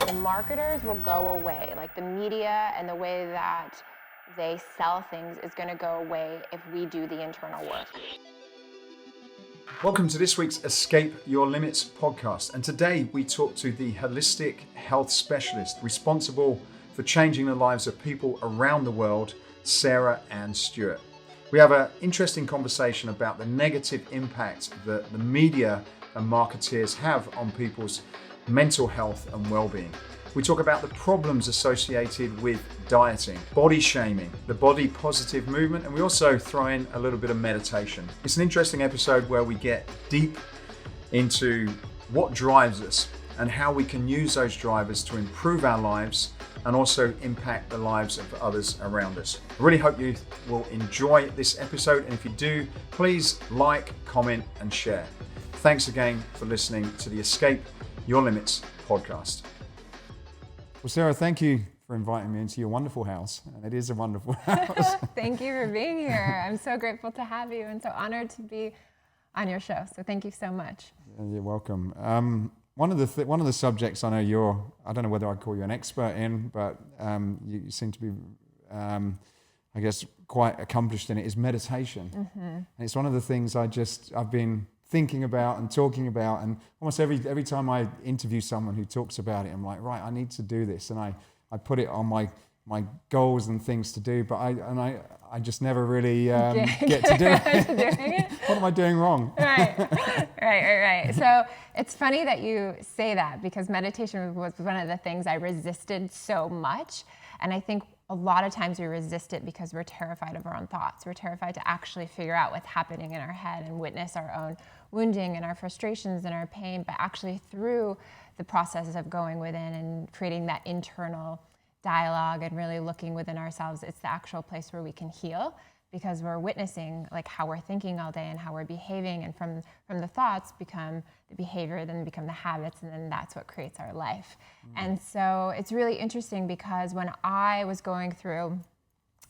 the marketers will go away. Like the media and the way that they sell things is going to go away if we do the internal work. Welcome to this week's Escape Your Limits podcast. And today we talk to the holistic health specialist responsible for changing the lives of people around the world, Sarah Anne Stewart. We have an interesting conversation about the negative impact that the media and marketeers have on people's mental health and well-being. We talk about the problems associated with dieting, body shaming, the body positive movement, and we also throw in a little bit of meditation. It's an interesting episode where we get deep into what drives us and how we can use those drivers to improve our lives and also impact the lives of others around us. I really hope you will enjoy this episode, and if you do, please like, comment, and share. Thanks again for listening to the Escape Your Limits podcast. Well, Sarah, thank you for inviting me into your wonderful house, and it is a wonderful house. Thank you for being here. I'm so grateful to have you and so honored to be on your show. So thank you so much. You're welcome. One of the subjects I know I don't know whether I'd call you an expert in, but you seem to be, I guess, quite accomplished in it, is meditation. Mm-hmm. And it's one of the things I've been thinking about and talking about, and almost every time I interview someone who talks about it, I'm like, right, I need to do this, and I put it on my goals and things to do, but I just never really get to do it. What am I doing wrong? Right. So it's funny that you say that, because meditation was one of the things I resisted so much, and I think a lot of times we resist it because we're terrified of our own thoughts. We're terrified to actually figure out what's happening in our head and witness our own wounding and our frustrations and our pain, but actually through the process of going within and creating that internal dialogue and really looking within ourselves, it's the actual place where we can heal, because we're witnessing like how we're thinking all day and how we're behaving, and from the thoughts become the behavior, then become the habits, and then that's what creates our life. And so it's really interesting, because when I was going through,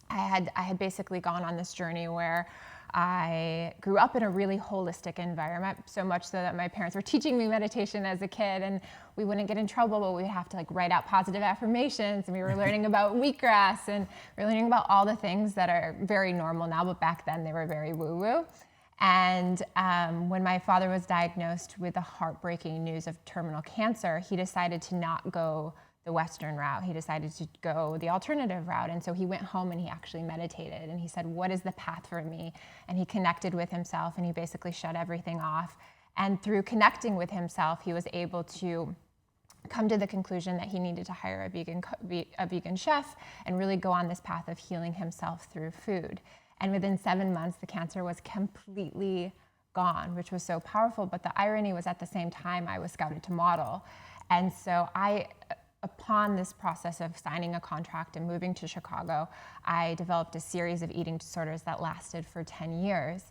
I had basically gone on this journey where I grew up in a really holistic environment, so much so that my parents were teaching me meditation as a kid, and we wouldn't get in trouble, but we'd have to like write out positive affirmations, and we were learning about wheatgrass, and we were learning about all the things that are very normal now, but back then they were very woo-woo. And when my father was diagnosed with the heartbreaking news of terminal cancer, he decided to not go the Western route. He decided to go the alternative route. And so he went home and he actually meditated, and he said, what is the path for me? And he connected with himself, and he basically shut everything off. And through connecting with himself, he was able to come to the conclusion that he needed to hire a vegan chef and really go on this path of healing himself through food. And within 7 months, the cancer was completely gone, which was so powerful. But the irony was, at the same time, I was scouted to model. And so upon this process of signing a contract and moving to Chicago, I developed a series of eating disorders that lasted for 10 years,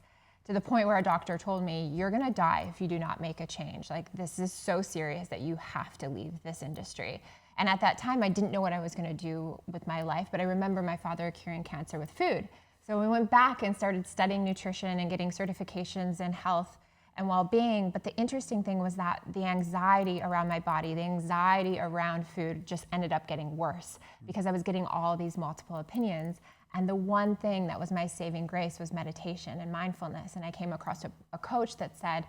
to the point where a doctor told me, you're gonna die if you do not make a change. Like, this is so serious that you have to leave this industry. And at that time, I didn't know what I was gonna do with my life, but I remember my father curing cancer with food. So we went back and started studying nutrition and getting certifications in health and well-being. But the interesting thing was that the anxiety around my body, the anxiety around food just ended up getting worse, because I was getting all these multiple opinions. And the one thing that was my saving grace was meditation and mindfulness. And I came across a coach that said,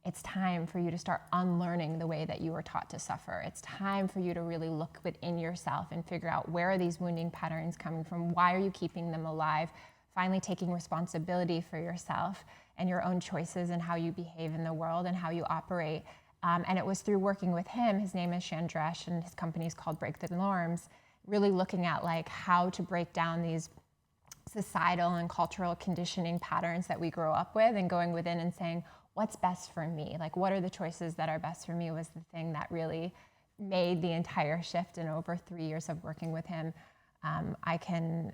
it's time for you to start unlearning the way that you were taught to suffer. It's time for you to really look within yourself and figure out, where are these wounding patterns coming from? Why are you keeping them alive? Finally taking responsibility for yourself and your own choices and how you behave in the world and how you operate. And it was through working with him, his name is Chandresh, and his company is called Break the Norms, really looking at like how to break down these societal and cultural conditioning patterns that we grow up with, and going within and saying, what's best for me? Like, what are the choices that are best for me was the thing that really made the entire shift. And over 3 years of working with him, I can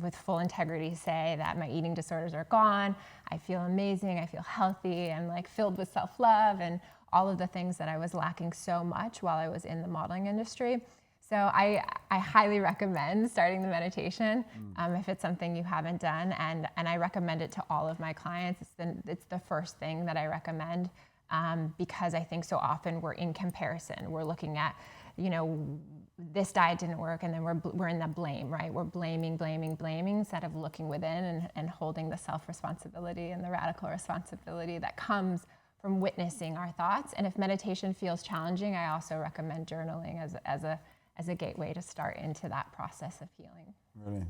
with full integrity say that my eating disorders are gone. I feel amazing. I feel healthy. I'm like filled with self-love and all of the things that I was lacking so much while I was in the modeling industry. So I highly recommend starting the meditation if it's something you haven't done, and I recommend it to all of my clients. It's the first thing that I recommend because I think so often we're in comparison. We're looking at this diet didn't work, and then we're in the blame, right? We're blaming instead of looking within and holding the self-responsibility and the radical responsibility that comes from witnessing our thoughts. And if meditation feels challenging, I also recommend journaling as a gateway to start into that process of healing. Really?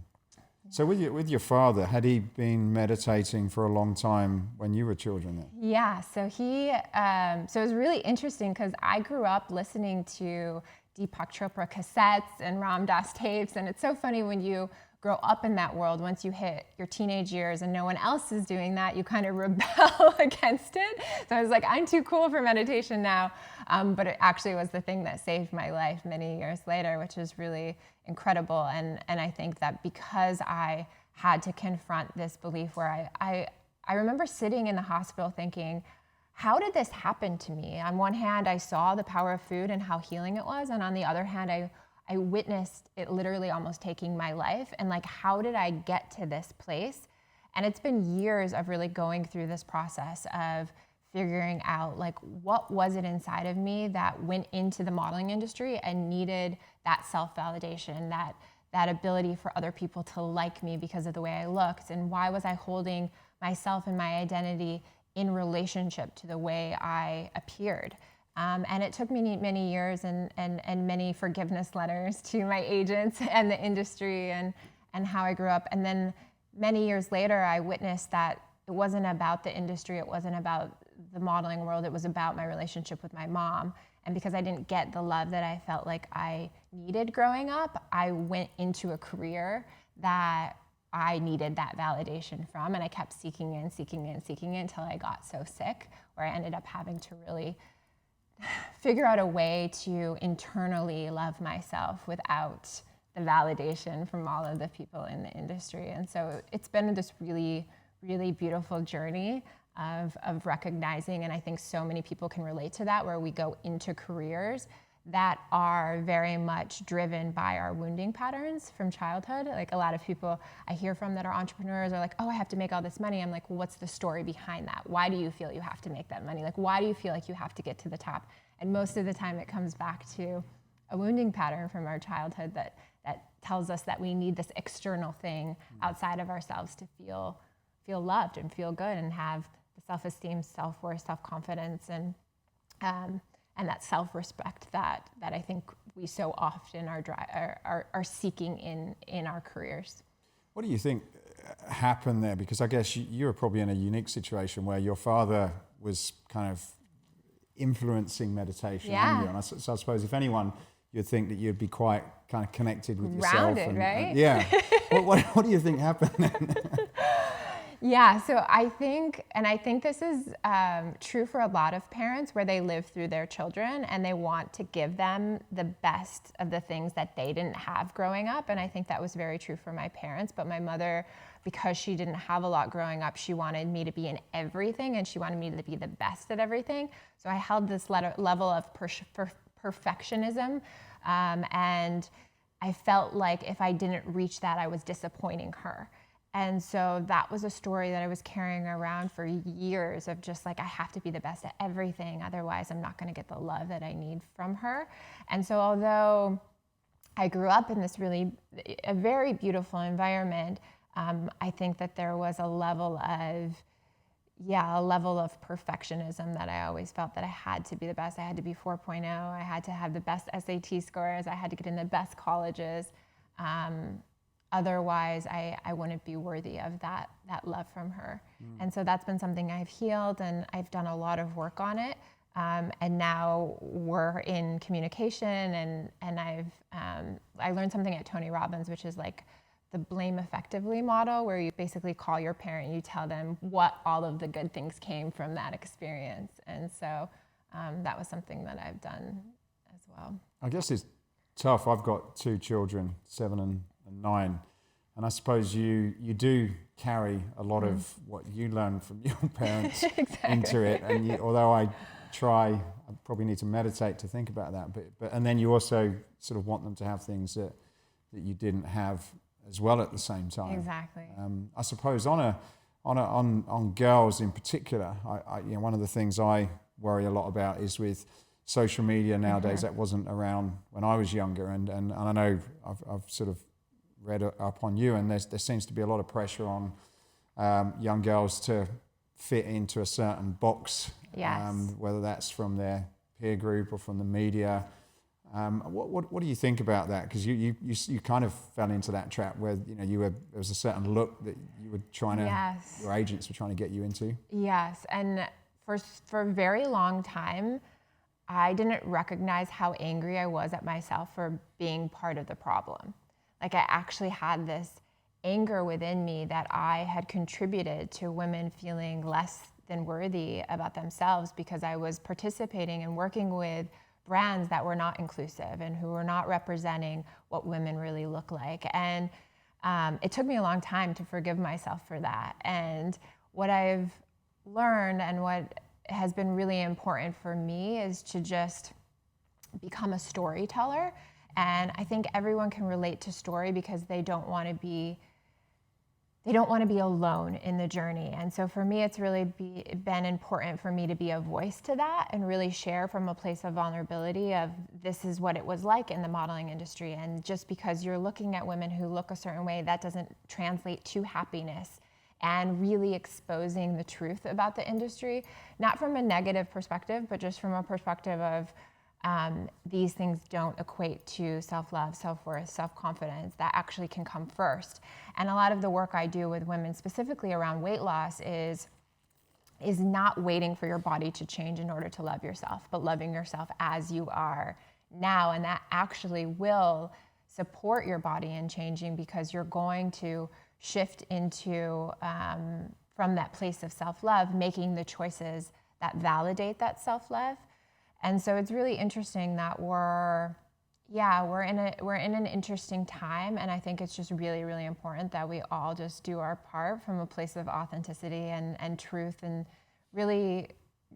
So with your father, had he been meditating for a long time when you were children then? Yeah, so so it was really interesting because I grew up listening to Deepak Chopra cassettes and Ram Dass tapes, and it's so funny when you grow up in that world. Once you hit your teenage years and no one else is doing that, you kind of rebel against it. So I was like, I'm too cool for meditation now, but it actually was the thing that saved my life many years later, which is really incredible. And I think that because I had to confront this belief where I remember sitting in the hospital thinking, how did this happen to me? On one hand, I saw the power of food and how healing it was. And on the other hand, I witnessed it literally almost taking my life. And like, how did I get to this place? And it's been years of really going through this process of figuring out, like, what was it inside of me that went into the modeling industry and needed that self-validation, that ability for other people to like me because of the way I looked, and why was I holding myself and my identity in relationship to the way I appeared. And it took me many years and many forgiveness letters to my agents and the industry and how I grew up. And then many years later, I witnessed that it wasn't about the industry, it wasn't about the modeling world, it was about my relationship with my mom. And because I didn't get the love that I felt like I needed growing up, I went into a career that I needed that validation from, and I kept seeking it until I got so sick, where I ended up having to really figure out a way to internally love myself without the validation from all of the people in the industry. And so it's been this really, really beautiful journey of recognizing, and I think so many people can relate to that, where we go into careers that are very much driven by our wounding patterns from childhood. Like, a lot of people I hear from that are entrepreneurs are like, oh, I have to make all this money. I'm like, well, what's the story behind that? Why do you feel you have to make that money? Like, why do you feel like you have to get to the top? And most of the time it comes back to a wounding pattern from our childhood that tells us that we need this external thing outside of ourselves to feel loved and feel good and have the self-esteem, self-worth, self-confidence, and that self-respect that I think we so often are seeking in our careers. What do you think happened there? Because I guess you were probably in a unique situation where your father was kind of influencing meditation on you. And so I suppose if anyone, you'd think that you'd be quite kind of connected with yourself. Grounded, right? Yeah. What do you think happened then? Yeah, so I think this is true for a lot of parents, where they live through their children and they want to give them the best of the things that they didn't have growing up. And I think that was very true for my parents. But my mother, because she didn't have a lot growing up, she wanted me to be in everything, and she wanted me to be the best at everything. So I held this level of perfectionism, and I felt like if I didn't reach that, I was disappointing her. And so that was a story that I was carrying around for years, of just like, I have to be the best at everything, otherwise I'm not going to get the love that I need from her. And so although I grew up in this a very beautiful environment, I think that there was a level of perfectionism that I always felt that I had to be the best. I had to be 4.0. I had to have the best SAT scores. I had to get in the best colleges. Otherwise, I wouldn't be worthy of that love from her. And so that's been something I've healed, and I've done a lot of work on it. And now we're in communication, and I learned something at Tony Robbins, which is like the blame effectively model, where you basically call your parent, you tell them what all of the good things came from that experience. And so that was something that I've done as well. I guess it's tough. I've got 2 children, 7 and 9, and I suppose you do carry a lot of what you learn from your parents into it. And although I probably need to meditate to think about that, but and then you also sort of want them to have things that you didn't have as well at the same time. Exactly. I suppose on girls in particular, I one of the things I worry a lot about is with social media nowadays. That wasn't around when I was younger, and I know I've sort of read up on you, and there seems to be a lot of pressure on young girls to fit into a certain box, whether that's from their peer group or from the media. What do you think about that? Because you kind of fell into that trap where there was a certain look that you were trying to, your agents were trying to get you into. Yes, and for a very long time, I didn't recognize how angry I was at myself for being part of the problem. Like, I actually had this anger within me that I had contributed to women feeling less than worthy about themselves because I was participating and working with brands that were not inclusive and who were not representing what women really look like. And it took me a long time to forgive myself for that. And what I've learned and what has been really important for me is to just become a storyteller. And I think everyone can relate to story because they don't want to be alone in the journey. And so for me, it's really been important for me to be a voice to that and really share from a place of vulnerability of this is what it was like in the modeling industry. And just because you're looking at women who look a certain way, that doesn't translate to happiness. And really exposing the truth about the industry, not from a negative perspective, but just from a perspective of these things don't equate to self-love, self-worth, self-confidence. That actually can come first. And a lot of the work I do with women specifically around weight loss is not waiting for your body to change in order to love yourself, but loving yourself as you are now. And that actually will support your body in changing because you're going to shift into, from that place of self-love, making the choices that validate that self-love. And so it's really interesting that we're in an interesting time, and I think it's just really, really important that we all just do our part from a place of authenticity and truth, and really,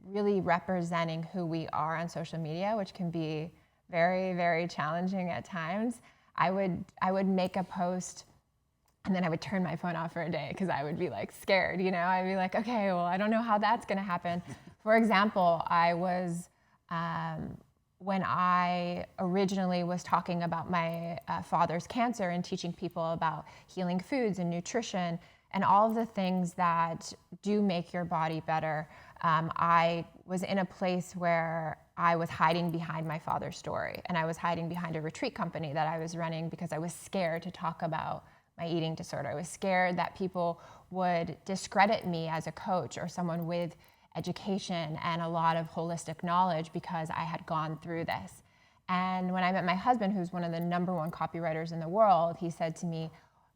really representing who we are on social media, which can be very, very challenging at times. I would make a post and then I would turn my phone off for a day because I would be like scared, I'd be like, okay, well, I don't know how that's going to happen. For example, I was, when I originally was talking about my father's cancer and teaching people about healing foods and nutrition and all of the things that do make your body better, I was in a place where I was hiding behind my father's story, and I was hiding behind a retreat company that I was running because I was scared to talk about my eating disorder. I was scared that people would discredit me as a coach or someone with education and a lot of holistic knowledge because I had gone through this. And when I met my husband, who's one of the #1 copywriters in the world, he said to me,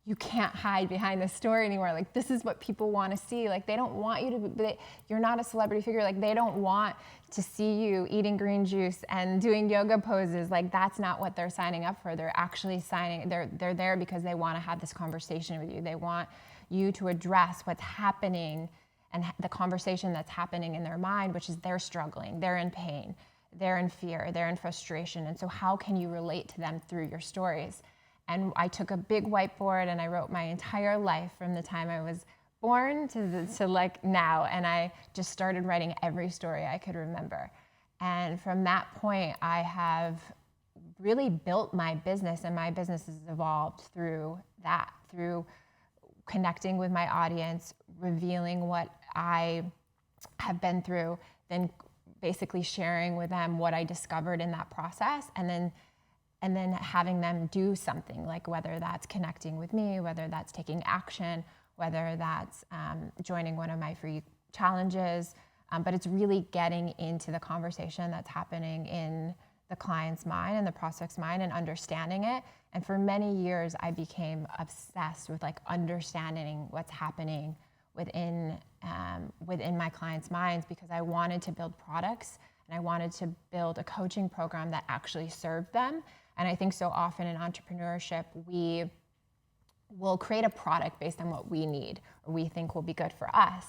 you can't hide behind this story anymore. Like, this is what people want to see. Like, they don't want you to, you're not a celebrity figure. Like, they don't want to see you eating green juice and doing yoga poses. Like, that's not what they're signing up for. They're actually they're there because they want to have this conversation with you. They want you to address what's happening and the conversation that's happening in their mind, which is they're struggling, they're in pain, they're in fear, they're in frustration. And so how can you relate to them through your stories? And I took a big whiteboard and I wrote my entire life from the time I was born to like now. And I just started writing every story I could remember. And from that point, I have really built my business, and my business has evolved through that, through connecting with my audience, revealing what I have been through, then basically sharing with them what I discovered in that process, and then having them do something, like whether that's connecting with me, whether that's taking action, whether that's joining one of my free challenges. But it's really getting into the conversation that's happening in the client's mind and the prospect's mind and understanding it. And for many years, I became obsessed with like understanding what's happening within my clients' minds, because I wanted to build products and I wanted to build a coaching program that actually served them. And I think so often in entrepreneurship, we will create a product based on what we need or we think will be good for us.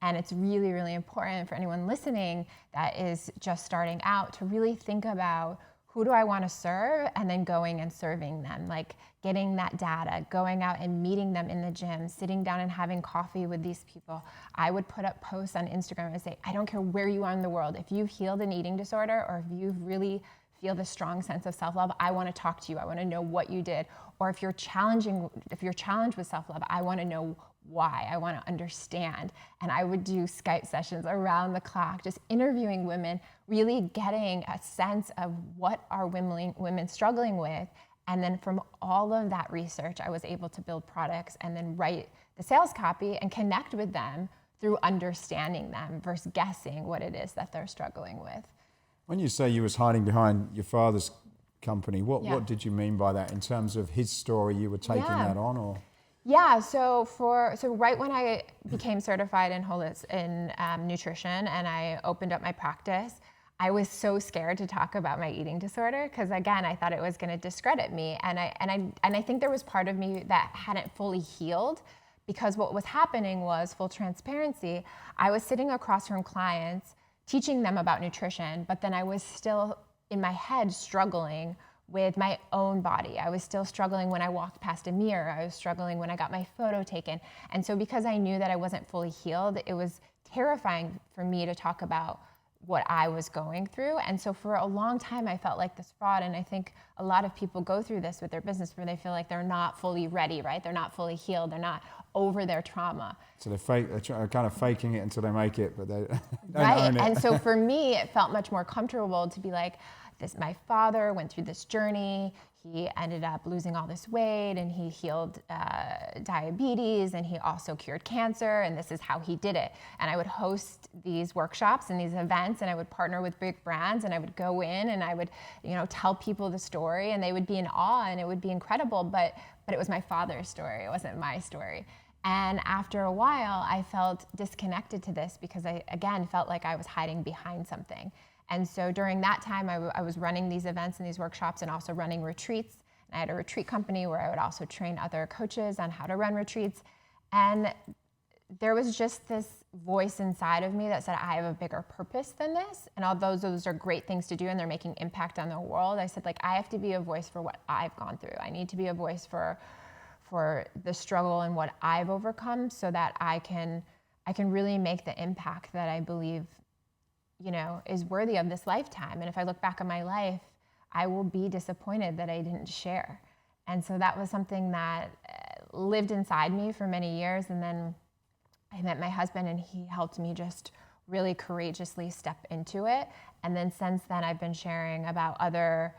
And it's really, really important for anyone listening that is just starting out to really think about who do I want to serve, and then going and serving them, like getting that data, going out and meeting them in the gym, sitting down and having coffee with these people. I would put up posts on Instagram and say, I don't care where you are in the world, if you've healed an eating disorder or if you really feel the strong sense of self-love, I want to talk to you. I want to know what you did. Or if you're challenged with self-love, I want to know why. I want to understand. And I would do Skype sessions around the clock, just interviewing women, really getting a sense of what are women struggling with. And then from all of that research, I was able to build products and then write the sales copy and connect with them through understanding them versus guessing what it is that they're struggling with. When you say you was hiding behind your father's company, what did you mean by that in terms of his story? You were taking that on, or? Yeah, so right when I became certified in nutrition and I opened up my practice, I was so scared to talk about my eating disorder because, again, I thought it was going to discredit me, and I think there was part of me that hadn't fully healed, because what was happening was, full transparency, I was sitting across from clients teaching them about nutrition, but then I was still in my head struggling with my own body. I was still struggling when I walked past a mirror. I was struggling when I got my photo taken. And so because I knew that I wasn't fully healed, it was terrifying for me to talk about what I was going through. And so for a long time, I felt like this fraud. And I think a lot of people go through this with their business where they feel like they're not fully ready, right? They're not fully healed. They're not over their trauma. So they're kind of faking it until they make it, but they don't right. own it. And so for me, it felt much more comfortable to be like, my father went through this journey. He ended up losing all this weight, and he healed diabetes, and he also cured cancer, and this is how he did it. And I would host these workshops and these events, and I would partner with big brands, and I would go in and I would, tell people the story, and they would be in awe, and it would be incredible. But it was my father's story. It wasn't my story. And after a while, I felt disconnected to this because I, again, felt like I was hiding behind something. And so during that time, I was running these events and these workshops and also running retreats. And I had a retreat company where I would also train other coaches on how to run retreats. And there was just this voice inside of me that said, I have a bigger purpose than this. And although those are great things to do and they're making impact on the world, I said, I have to be a voice for what I've gone through. I need to be a voice for the struggle and what I've overcome, so that I can really make the impact that I believe is worthy of this lifetime. And if I look back on my life, I will be disappointed that I didn't share. And so that was something that lived inside me for many years. And then I met my husband, and he helped me just really courageously step into it. And then since then, I've been sharing about other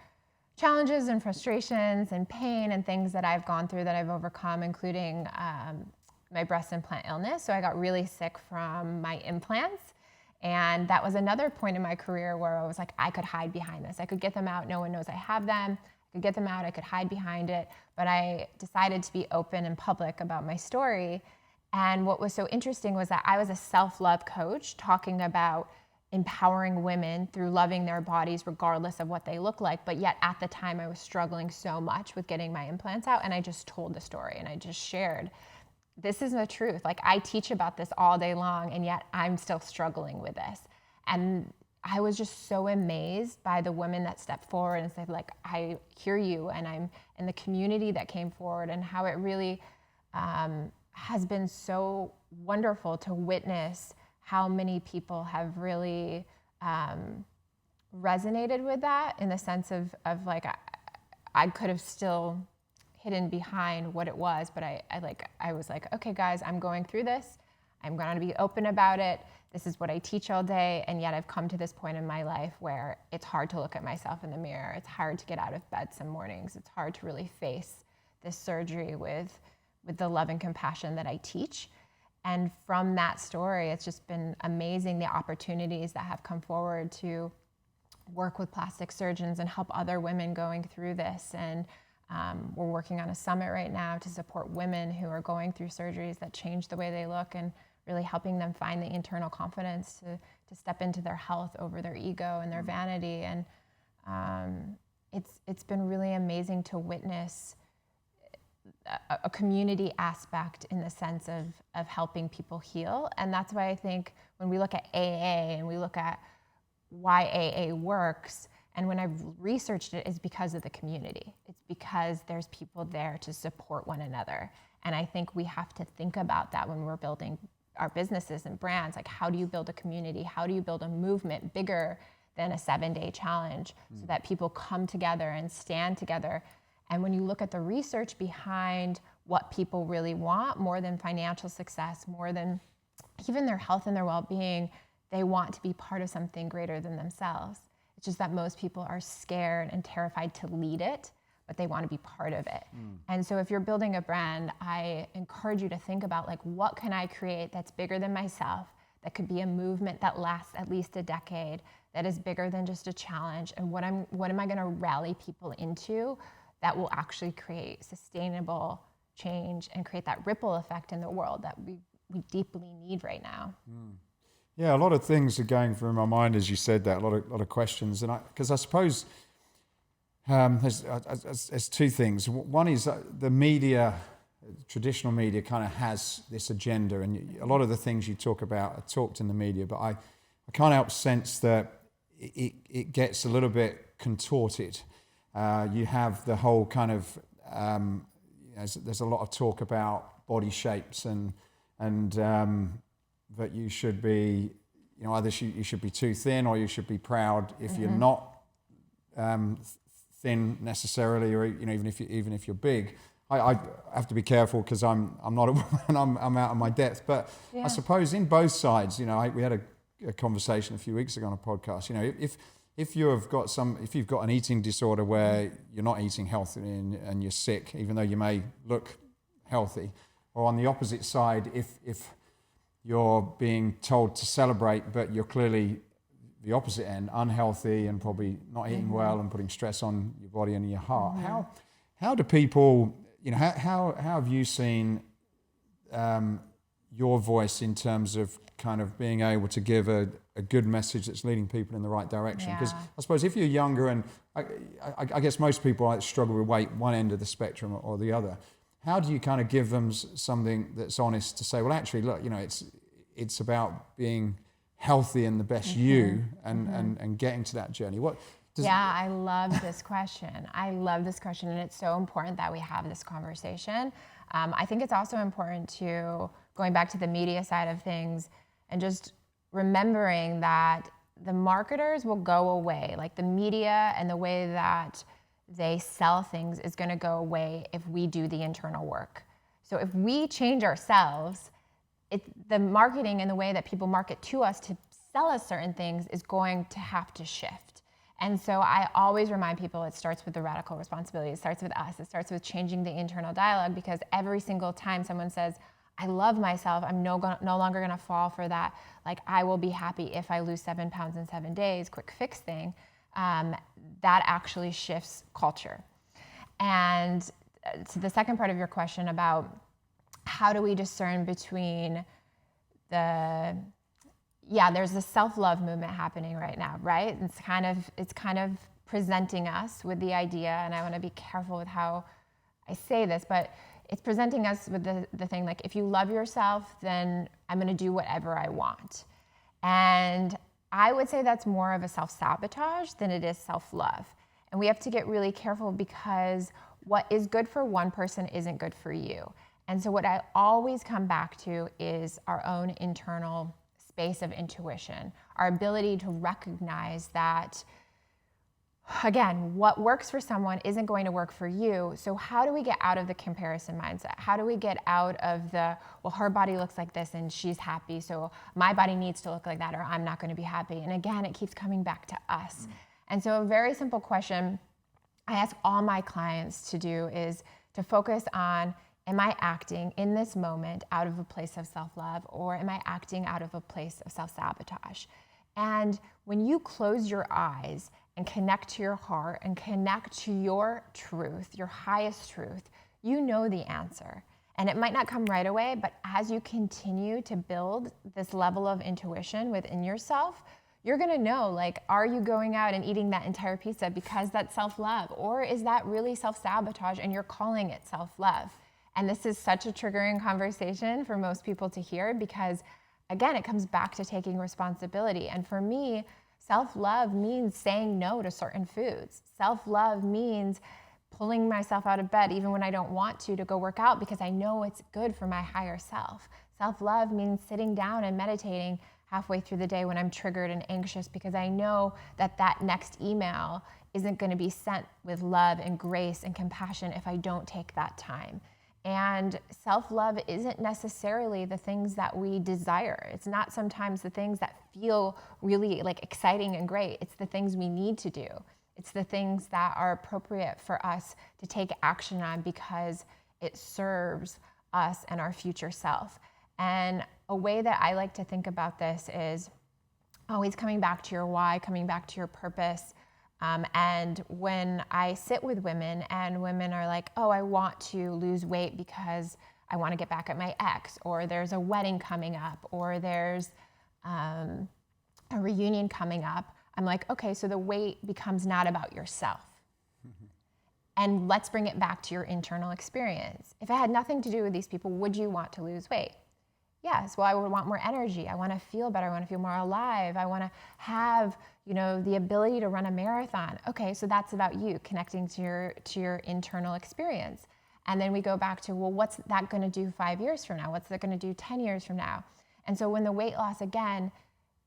challenges and frustrations and pain and things that I've gone through that I've overcome, including my breast implant illness. So I got really sick from my implants. And that was another point in my career where I was like, I could hide behind this. I could get them out. No one knows I have them. I could get them out. I could hide behind it. But I decided to be open and public about my story. And what was so interesting was that I was a self-love coach talking about empowering women through loving their bodies regardless of what they look like. But yet at the time, I was struggling so much with getting my implants out. And I just told the story and I just shared. This is the truth. I teach about this all day long, and yet I'm still struggling with this. And I was just so amazed by the women that stepped forward and said, I hear you, and I'm in the community that came forward, and how it really has been so wonderful to witness how many people have really resonated with that, in the sense of I could have still hidden behind what it was, but I was like, okay, guys, I'm going through this. I'm going to be open about it. This is what I teach all day, and yet I've come to this point in my life where it's hard to look at myself in the mirror. It's hard to get out of bed some mornings. It's hard to really face this surgery with the love and compassion that I teach. And from that story, it's just been amazing, the opportunities that have come forward to work with plastic surgeons and help other women going through this. And we're working on a summit right now to support women who are going through surgeries that change the way they look, and really helping them find the internal confidence to step into their health over their ego and their vanity. And it's been really amazing to witness a community aspect in the sense of helping people heal. And that's why I think when we look at AA and we look at why AA works, And when I've researched it, it's because of the community. It's because there's people there to support one another. And I think we have to think about that when we're building our businesses and brands. Like, how do you build a community? How do you build a movement bigger than a 7-day challenge so that people come together and stand together? And when you look at the research behind what people really want, more than financial success, more than even their health and their well-being, they want to be part of something greater than themselves. It's just that most people are scared and terrified to lead it, but they want to be part of it. And so if you're building a brand, I encourage you to think about, like, what can I create that's bigger than myself, that could be a movement that lasts at least a decade, that is bigger than just a challenge, and what am I going to rally people into that will actually create sustainable change and create that ripple effect in the world that we deeply need right now. Yeah, a lot of things are going through my mind as you said that. A lot of questions, and because I suppose there's two things. One is the media, traditional media, kind of has this agenda, and a lot of the things you talk about are talked in the media. But I can't help sense that it gets a little bit contorted. You have the whole kind of there's a lot of talk about body shapes and that you should be, either you should be too thin or you should be proud if you're not thin necessarily, or even if you're big. I have to be careful because I'm not a woman. I'm out of my depth. But I suppose in both sides, we had a conversation a few weeks ago on a podcast. If you've got an eating disorder where you're not eating healthy and you're sick, even though you may look healthy, or on the opposite side, if you're being told to celebrate, but you're clearly the opposite end, unhealthy and probably not eating well and putting stress on your body and your heart. How do people, how have you seen your voice in terms of kind of being able to give a good message that's leading people in the right direction? Because I suppose if you're younger, and I guess most people struggle with weight, one end of the spectrum or the other. How do you kind of give them something that's honest to say, well, actually, look, it's about being healthy and the best you and getting to that journey? I love this question. And it's so important that we have this conversation. I think it's also important to, going back to the media side of things, and just remembering that the marketers will go away. Like, the media and the way that they sell things is going to go away if we do the internal work. So if we change ourselves, the marketing and the way that people market to us to sell us certain things is going to have to shift. And so I always remind people it starts with the radical responsibility. It starts with us. It starts with changing the internal dialogue, because every single time someone says, I love myself, I'm no longer going to fall for that, like, I will be happy if I lose 7 pounds in 7 days, quick fix thing, that actually shifts culture. And to the second part of your question about how do we discern between there's this self-love movement happening right now, right? It's kind of presenting us with the idea, and I want to be careful with how I say this, but it's presenting us with the thing, like, if you love yourself, then I'm going to do whatever I want. And I would say that's more of a self-sabotage than it is self-love. And we have to get really careful, because what is good for one person isn't good for you. And so what I always come back to is our own internal space of intuition, our ability to recognize that, again, what works for someone isn't going to work for you. So how do we get out of the comparison mindset? How do we get out of well, her body looks like this and she's happy, so my body needs to look like that or I'm not going to be happy? And again, it keeps coming back to us. And so a very simple question I ask all my clients to do is to focus on, am I acting in this moment out of a place of self-love, or am I acting out of a place of self-sabotage? And when you close your eyes and connect to your heart and connect to your truth, your highest truth, you know the answer. And it might not come right away, but as you continue to build this level of intuition within yourself, you're gonna know, like, are you going out and eating that entire pizza because that's self-love? Or is that really self-sabotage and you're calling it self-love? And this is such a triggering conversation for most people to hear, because again, it comes back to taking responsibility. And for me, Self-love means saying no to certain foods. Self-love means pulling myself out of bed even when I don't want to go work out because I know it's good for my higher self. Self-love means sitting down and meditating halfway through the day when I'm triggered and anxious because I know that that next email isn't going to be sent with love and grace and compassion if I don't take that time. And self-love isn't necessarily the things that we desire. It's not sometimes the things that feel really like exciting and great. It's the things we need to do. It's the things that are appropriate for us to take action on because it serves us and our future self. And a way that I like to think about this is always coming back to your why, coming back to your purpose. And when I sit with women and women are like, oh, I want to lose weight because I want to get back at my ex, or there's a wedding coming up, or there's a reunion coming up, I'm like, okay, so the weight becomes not about yourself. And let's bring it back to your internal experience. If it had nothing to do with these people, would you want to lose weight? Yes, well, I would want more energy. I want to feel better. I want to feel more alive. I want to have, the ability to run a marathon. Okay, so that's about you connecting to your internal experience. And then we go back to, well, what's that going to do 5 years from now? What's that going to do 10 years from now? And so when the weight loss, again,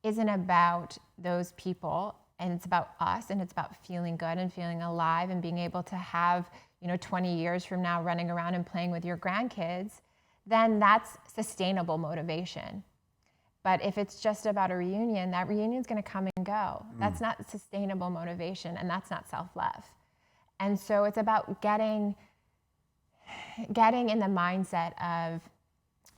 isn't about those people, and it's about us, and it's about feeling good and feeling alive and being able to have, 20 years from now running around and playing with your grandkids, then that's sustainable motivation. But if it's just about a reunion, that reunion's going to come and go. That's not sustainable motivation, and that's not self-love. And so it's about getting in the mindset of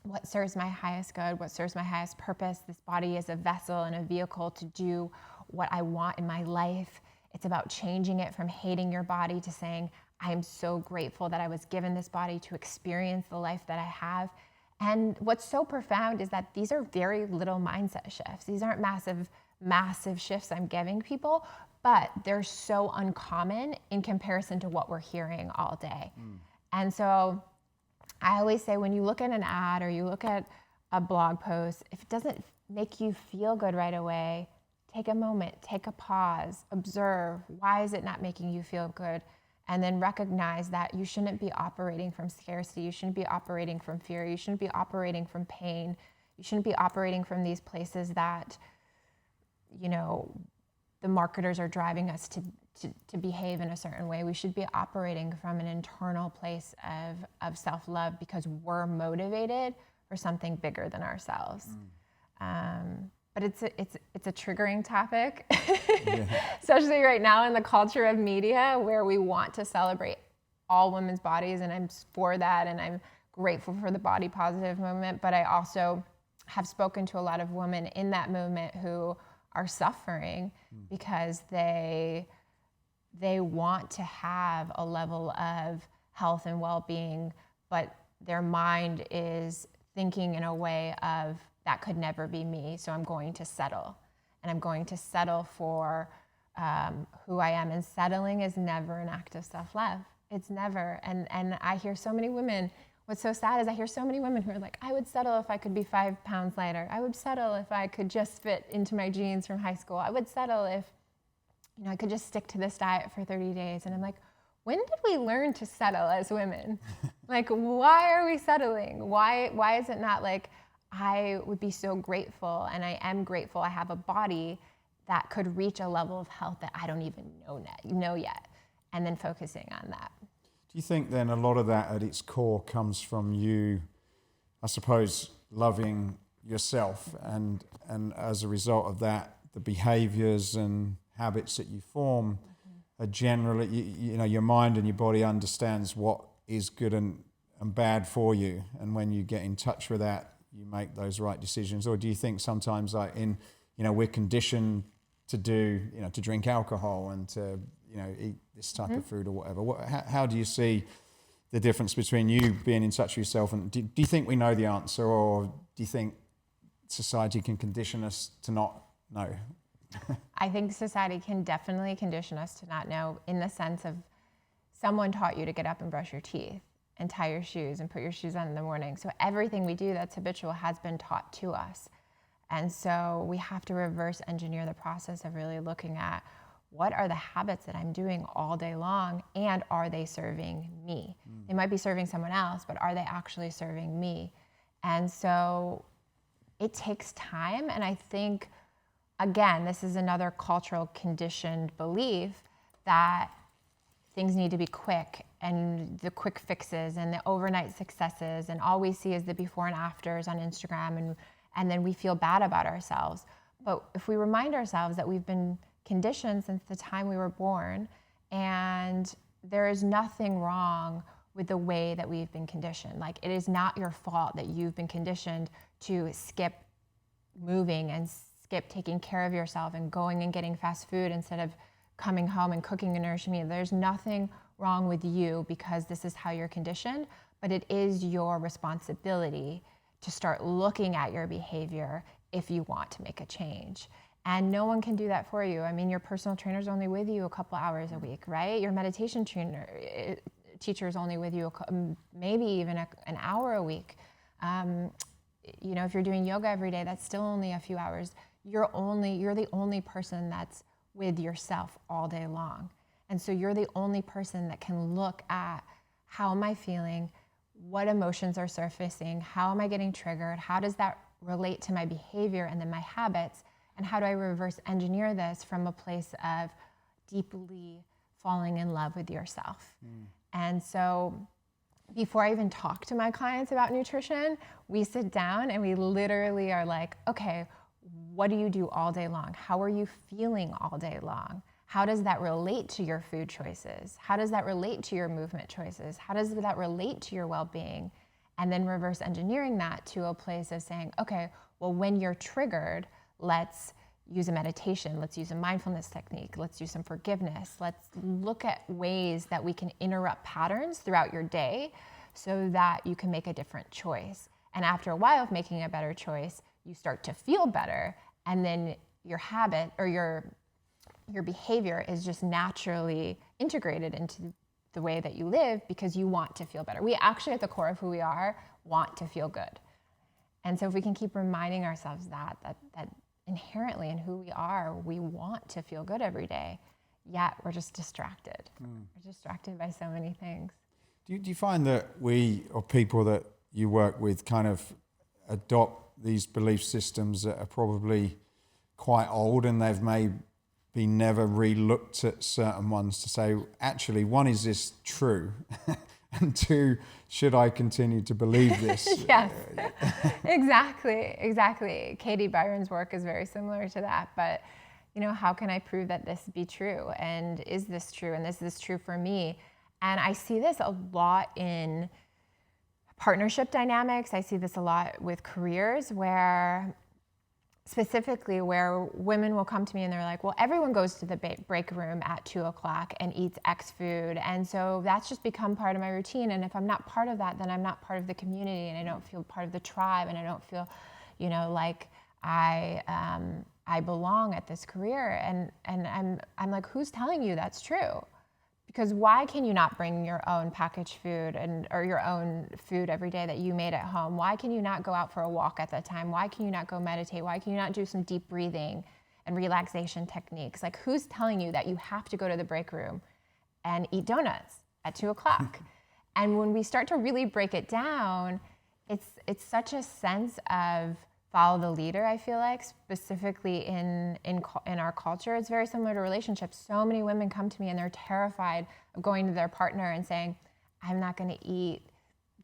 what serves my highest good, what serves my highest purpose. This body is a vessel and a vehicle to do what I want in my life. It's about changing it from hating your body to saying, I am so grateful that I was given this body to experience the life that I have. And what's so profound is that these are very little mindset shifts. These aren't massive shifts I'm giving people, but they're so uncommon in comparison to what we're hearing all day. And so I always say, when you look at an ad or you look at a blog post, if it doesn't make you feel good right away, take a moment, take a pause, observe, why is it not making you feel good? And then recognize that you shouldn't be operating from scarcity. You shouldn't be operating from fear. You shouldn't be operating from pain. You shouldn't be operating from these places that, the marketers are driving us to behave in a certain way. We should be operating from an internal place of self-love because we're motivated for something bigger than ourselves. But it's a triggering topic, especially right now in the culture of media where we want to celebrate all women's bodies, and I'm for that, and I'm grateful for the body positive movement. But I also have spoken to a lot of women in that movement who are suffering because they want to have a level of health and well-being, but their mind is thinking in a way of, that could never be me, so I'm going to settle. And I'm going to settle for who I am. And settling is never an act of self-love. It's never. And I hear so many women, what's so sad is I hear so many women who are like, I would settle if I could be 5 pounds lighter. I would settle if I could just fit into my jeans from high school. I would settle if I could just stick to this diet for 30 days. And I'm like, when did we learn to settle as women? Like, why are we settling? Why is it not like, I would be so grateful, and I am grateful I have a body that could reach a level of health that I don't even know yet, and then focusing on that. Do you think then a lot of that at its core comes from you, I suppose, loving yourself, and as a result of that, the behaviours and habits that you form are generally, your mind and your body understands what is good and bad for you, and when you get in touch with that, you make those right decisions? Or do you think sometimes, like we're conditioned to do, to drink alcohol and to, eat this type of food or whatever? How do you see the difference between you being in touch with yourself, and do you think we know the answer, or do you think society can condition us to not know? I think society can definitely condition us to not know, in the sense of someone taught you to get up and brush your teeth and tie your shoes and put your shoes on in the morning. So everything we do that's habitual has been taught to us. And so we have to reverse engineer the process of really looking at what are the habits that I'm doing all day long, and are they serving me? They might be serving someone else, but are they actually serving me? And so it takes time. And I think, again, this is another cultural conditioned belief that things need to be quick, and the quick fixes and the overnight successes, and all we see is the before and afters on Instagram, and then we feel bad about ourselves. But if we remind ourselves that we've been conditioned since the time we were born, and there is nothing wrong with the way that we've been conditioned. Like, it is not your fault that you've been conditioned to skip moving and skip taking care of yourself and going and getting fast food instead of coming home and cooking a nourishing meal. There's nothing wrong with you because this is how you're conditioned, but it is your responsibility to start looking at your behavior if you want to make a change. And no one can do that for you. I mean, your personal trainer's only with you a couple hours a week, right? Your meditation teacher is only with you maybe even an hour a week. You know, if you're doing yoga every day, that's still only a few hours. You're the only person that's with yourself all day long. And so you're the only person that can look at, how am I feeling? What emotions are surfacing? How am I getting triggered? How does that relate to my behavior and then my habits? And how do I reverse engineer this from a place of deeply falling in love with yourself? And so before I even talk to my clients about nutrition, we sit down and we literally are like, okay, what do you do all day long? How are you feeling all day long? How does that relate to your food choices? How does that relate to your movement choices? How does that relate to your well-being? And then reverse engineering that to a place of saying, okay, well, when you're triggered, let's use a meditation, let's use a mindfulness technique, let's do some forgiveness, let's look at ways that we can interrupt patterns throughout your day so that you can make a different choice. And after a while of making a better choice, you start to feel better, and then your habit or your behavior is just naturally integrated into the way that you live because you want to feel better. We actually, at the core of who we are, want to feel good. And so if we can keep reminding ourselves that inherently in who we are, we want to feel good every day, yet we're just distracted. We're distracted by so many things. Do you find that we, or people that you work with, kind of adopt these belief systems that are probably quite old, and they've maybe never re-looked at certain ones to say, actually, one, is this true? And two, should I continue to believe this? Yes, exactly. Katie Byron's work is very similar to that. But, you know, how can I prove that this be true? And is this true? And is this true for me? And I see this a lot in partnership dynamics. I see this a lot with careers, where specifically where women will come to me and they're like, well, everyone goes to the break room at 2:00 and eats X food. And so that's just become part of my routine. And if I'm not part of that, then I'm not part of the community, and I don't feel part of the tribe, and I don't feel, you know, like I belong at this career. And I'm like, who's telling you that's true? Because why can you not bring your own packaged food or your own food every day that you made at home? Why can you not go out for a walk at that time? Why can you not go meditate? Why can you not do some deep breathing and relaxation techniques? Like, who's telling you that you have to go to the break room and eat donuts at 2:00? And when we start to really break it down, it's such a sense of follow the leader, I feel like, specifically in our culture. It's very similar to relationships. So many women come to me and they're terrified of going to their partner and saying, I'm not going to eat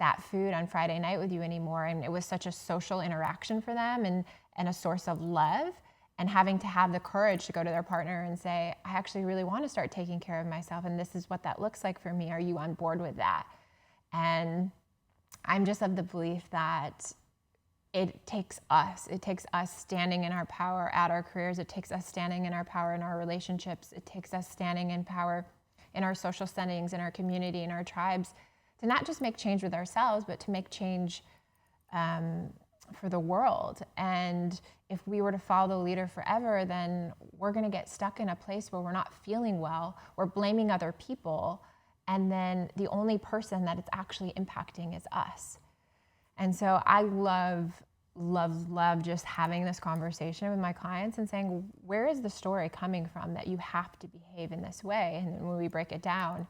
that food on Friday night with you anymore. And it was such a social interaction for them and a source of love. And having to have the courage to go to their partner and say, I actually really want to start taking care of myself, and this is what that looks like for me. Are you on board with that? And I'm just of the belief that it takes us standing in our power at our careers. It takes us standing in our power in our relationships. It takes us standing in power in our social settings, in our community, in our tribes, to not just make change with ourselves, but to make change for the world. And if we were to follow the leader forever, then we're going to get stuck in a place where we're not feeling well, we're blaming other people, and then the only person that it's actually impacting is us. And so I love love just having this conversation with my clients and saying, where is the story coming from that you have to behave in this way? And when we break it down,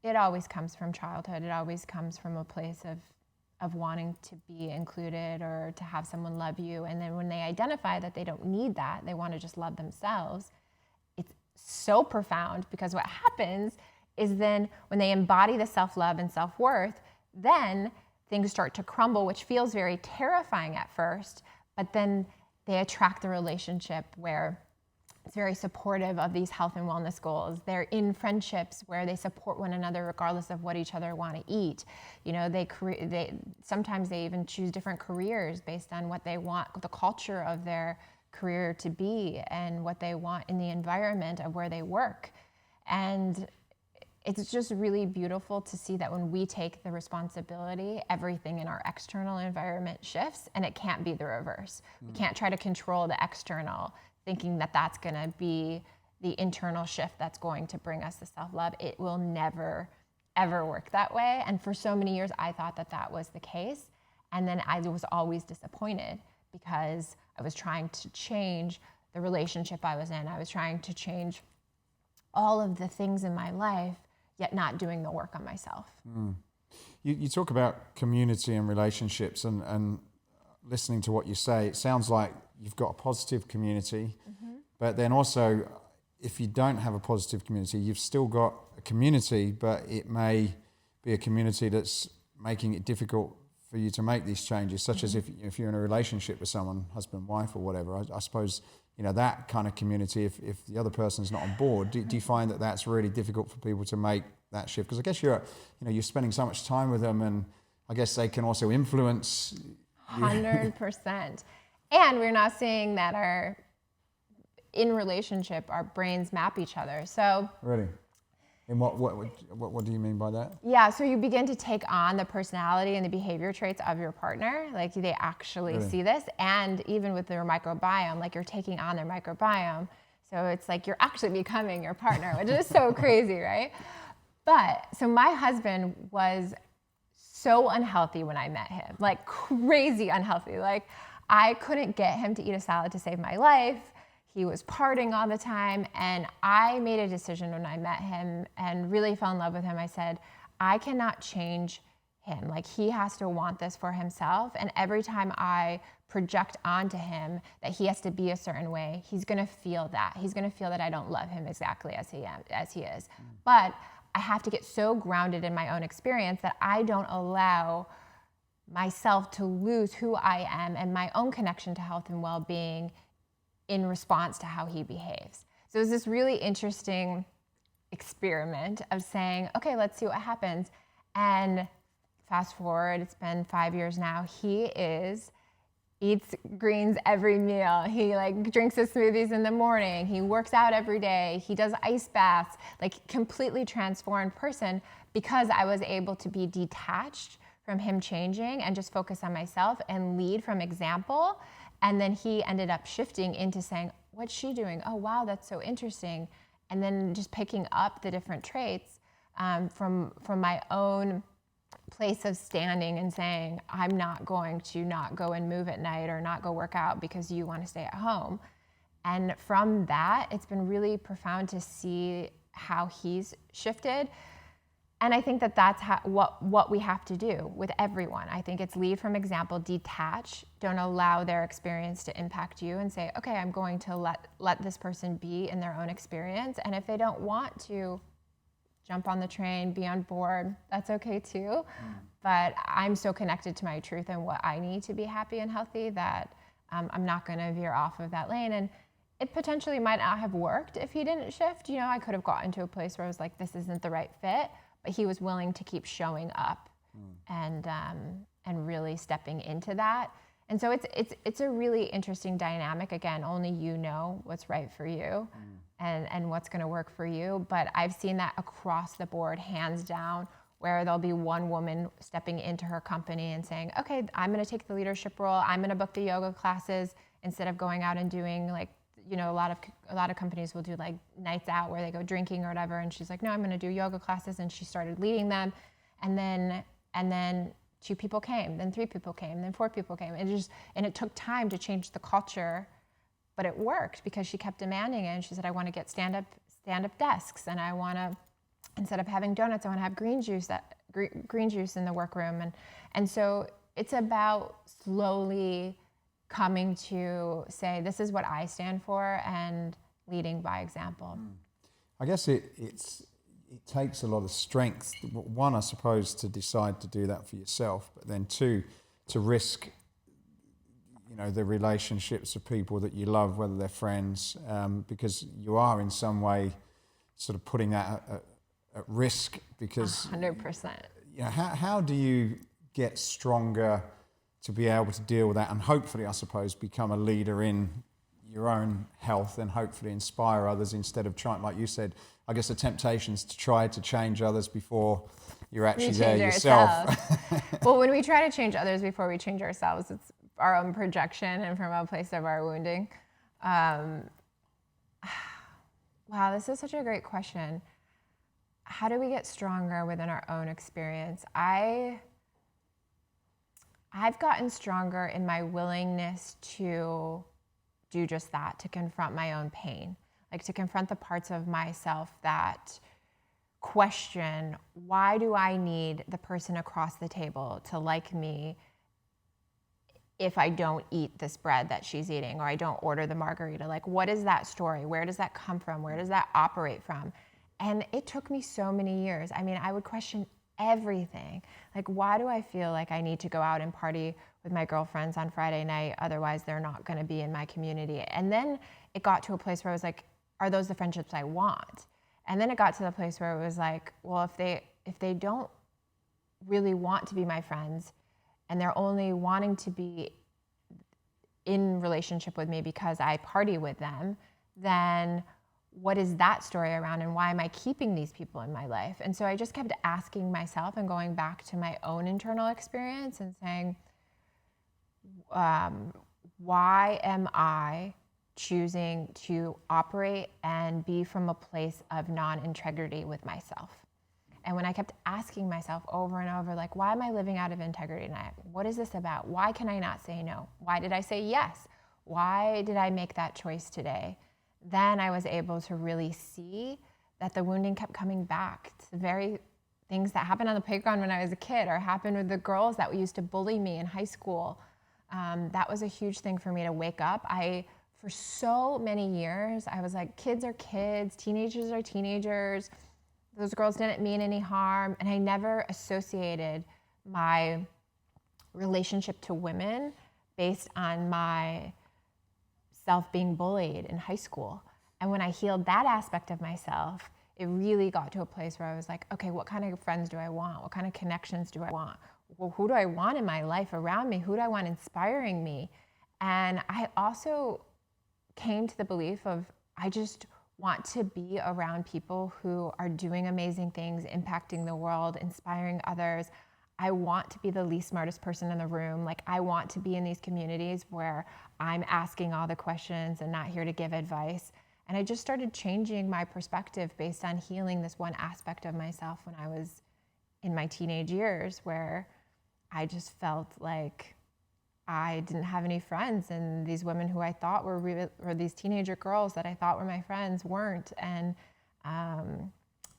it always comes from childhood. It always comes from a place of wanting to be included or to have someone love you. And then when they identify that they don't need that, they want to just love themselves, it's so profound, because what happens is then when they embody the self-love and self-worth, then things start to crumble, which feels very terrifying at first, but then they attract the relationship where it's very supportive of these health and wellness goals. They're in friendships where they support one another regardless of what each other want to eat. You know, sometimes they even choose different careers based on what they want the culture of their career to be and what they want in the environment of where they work. And it's just really beautiful to see that when we take the responsibility, everything in our external environment shifts, and it can't be the reverse. We can't try to control the external, thinking that that's going to be the internal shift that's going to bring us the self-love. It will never, ever work that way. And for so many years, I thought that that was the case. And then I was always disappointed because I was trying to change the relationship I was in. I was trying to change all of the things in my life, yet not doing the work on myself. You talk about community and relationships, and listening to what you say, it sounds like you've got a positive community, but then also, if you don't have a positive community, you've still got a community, but it may be a community that's making it difficult for you to make these changes, such as if you're in a relationship with someone, husband, wife, or whatever. I suppose, you know, that kind of community, if the other person's not on board, do you find that that's really difficult for people to make that shift? Because I guess you're spending so much time with them, and I guess they can also influence you. 100%. And we're not seeing that in relationship, our brains map each other. So really, and what do you mean by that? Yeah, so you begin to take on the personality and the behavior traits of your partner. Like, they actually see this. And even with their microbiome, like, you're taking on their microbiome. So it's like you're actually becoming your partner, which is so crazy, right? But so my husband was so unhealthy when I met him, like crazy unhealthy. Like, I couldn't get him to eat a salad to save my life. He was partying all the time. And I made a decision when I met him and really fell in love with him. I said, I cannot change him. Like, he has to want this for himself. And every time I project onto him that he has to be a certain way, he's going to feel that. He's going to feel that I don't love him exactly as he is. But I have to get so grounded in my own experience that I don't allow myself to lose who I am and my own connection to health and well-being in response to how he behaves. So it was this really interesting experiment of saying, okay, let's see what happens. And fast forward, it's been 5 years now. He eats greens every meal. He drinks his smoothies in the morning. He works out every day. He does ice baths, completely transformed person, because I was able to be detached from him changing and just focus on myself and lead from example. And then he ended up shifting into saying, what's she doing? Oh, wow, that's so interesting. And then just picking up the different traits from my own place of standing and saying, I'm not going to not go and move at night or not go work out because you want to stay at home. And from that, it's been really profound to see how he's shifted. And I think that that's what we have to do with everyone. I think it's lead from example, detach, don't allow their experience to impact you, and say, okay, I'm going to let this person be in their own experience. And if they don't want to jump on the train, be on board, that's okay too. But I'm so connected to my truth and what I need to be happy and healthy that I'm not going to veer off of that lane. And it potentially might not have worked if he didn't shift. You know, I could have gotten to a place where I was like, this isn't the right fit. But he was willing to keep showing up and really stepping into that. And so it's a really interesting dynamic. Again, only you know what's right for you and what's going to work for you. But I've seen that across the board, hands down, where there'll be one woman stepping into her company and saying, okay, I'm going to take the leadership role. I'm going to book the yoga classes instead of going out and doing a lot of companies will do nights out where they go drinking or whatever. And she's like, no, I'm going to do yoga classes. And she started leading them. And then 2 people came, then 3 people came, then 4 people came. And it took time to change the culture, but it worked because she kept demanding it. And she said, I want to get stand-up desks, and I want to, instead of having donuts, I want to have green juice in the workroom. And so it's about slowly coming to say, this is what I stand for, and leading by example. I guess it takes a lot of strength. One, I suppose, to decide to do that for yourself, but then 2, to risk, the relationships of people that you love, whether they're friends, because you are in some way sort of putting that at risk. Because 100%. How do you get stronger to be able to deal with that, and hopefully, I suppose, become a leader in your own health, and hopefully inspire others, instead of trying, like you said, I guess the temptation is to try to change others before you're actually there yourself. Well, when we try to change others before we change ourselves, it's our own projection and from a place of our wounding. Wow, this is such a great question. How do we get stronger within our own experience? I've gotten stronger in my willingness to do just that, to confront my own pain, like to confront the parts of myself that question, why do I need the person across the table to like me if I don't eat this bread that she's eating, or I don't order the margarita? Like, what is that story? Where does that come from? Where does that operate from? And it took me so many years. I mean, I would question everything. Like, why do I feel like I need to go out and party with my girlfriends on Friday night? Otherwise, they're not going to be in my community. And then it got to a place where I was like, are those the friendships I want? And then it got to the place where it was like, well, if they don't really want to be my friends, and they're only wanting to be in relationship with me because I party with them, then what is that story around, and why am I keeping these people in my life? And so I just kept asking myself and going back to my own internal experience and saying, why am I choosing to operate and be from a place of non-integrity with myself? And when I kept asking myself over and over, like, why am I living out of integrity tonight? What is this about? Why can I not say no? Why did I say yes? Why did I make that choice today? Then I was able to really see that the wounding kept coming back to the very things that happened on the playground when I was a kid, or happened with the girls that used to bully me in high school. That was a huge thing for me to wake up. For so many years, I was like, kids are kids, teenagers are teenagers. Those girls didn't mean any harm. And I never associated my relationship to women based on my self being bullied in high school. And when I healed that aspect of myself, it really got to a place where I was like, okay, what kind of friends do I want? What kind of connections do I want? Well, who do I want in my life around me? Who do I want inspiring me? And I also came to the belief of, I just want to be around people who are doing amazing things, impacting the world, inspiring others. I want to be the least smartest person in the room. Like, I want to be in these communities where I'm asking all the questions and not here to give advice. And I just started changing my perspective based on healing this one aspect of myself when I was in my teenage years, where I just felt like I didn't have any friends, and these women who I thought were real, or these teenager girls that I thought were my friends, weren't. And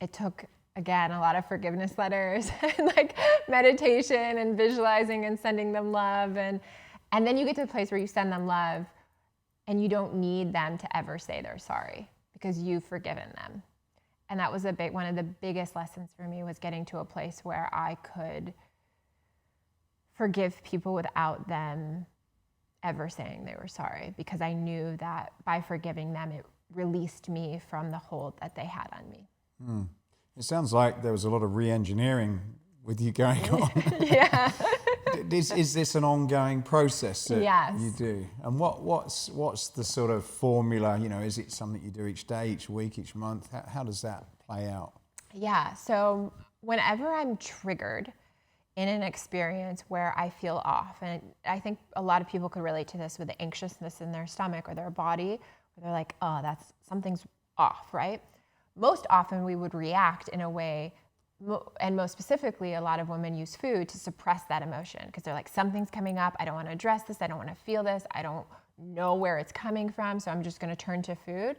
it took, again, a lot of forgiveness letters and like meditation and visualizing and sending them love. And then you get to the place where you send them love and you don't need them to ever say they're sorry because you've forgiven them. And that was one of the biggest lessons for me, was getting to a place where I could forgive people without them ever saying they were sorry, because I knew that by forgiving them, it released me from the hold that they had on me. It sounds like there was a lot of re-engineering with you going on. Yeah. Is this an ongoing process that Yes. you do? And what's the sort of formula? Is it something you do each day, each week, each month? How does that play out? Yeah. So whenever I'm triggered in an experience where I feel off, and I think a lot of people could relate to this with the anxiousness in their stomach or their body, where they're like, oh, something's off, right? Most often we would react in a way and most specifically, a lot of women use food to suppress that emotion because they're like, something's coming up. I don't want to address this. I don't want to feel this. I don't know where it's coming from. So I'm just going to turn to food.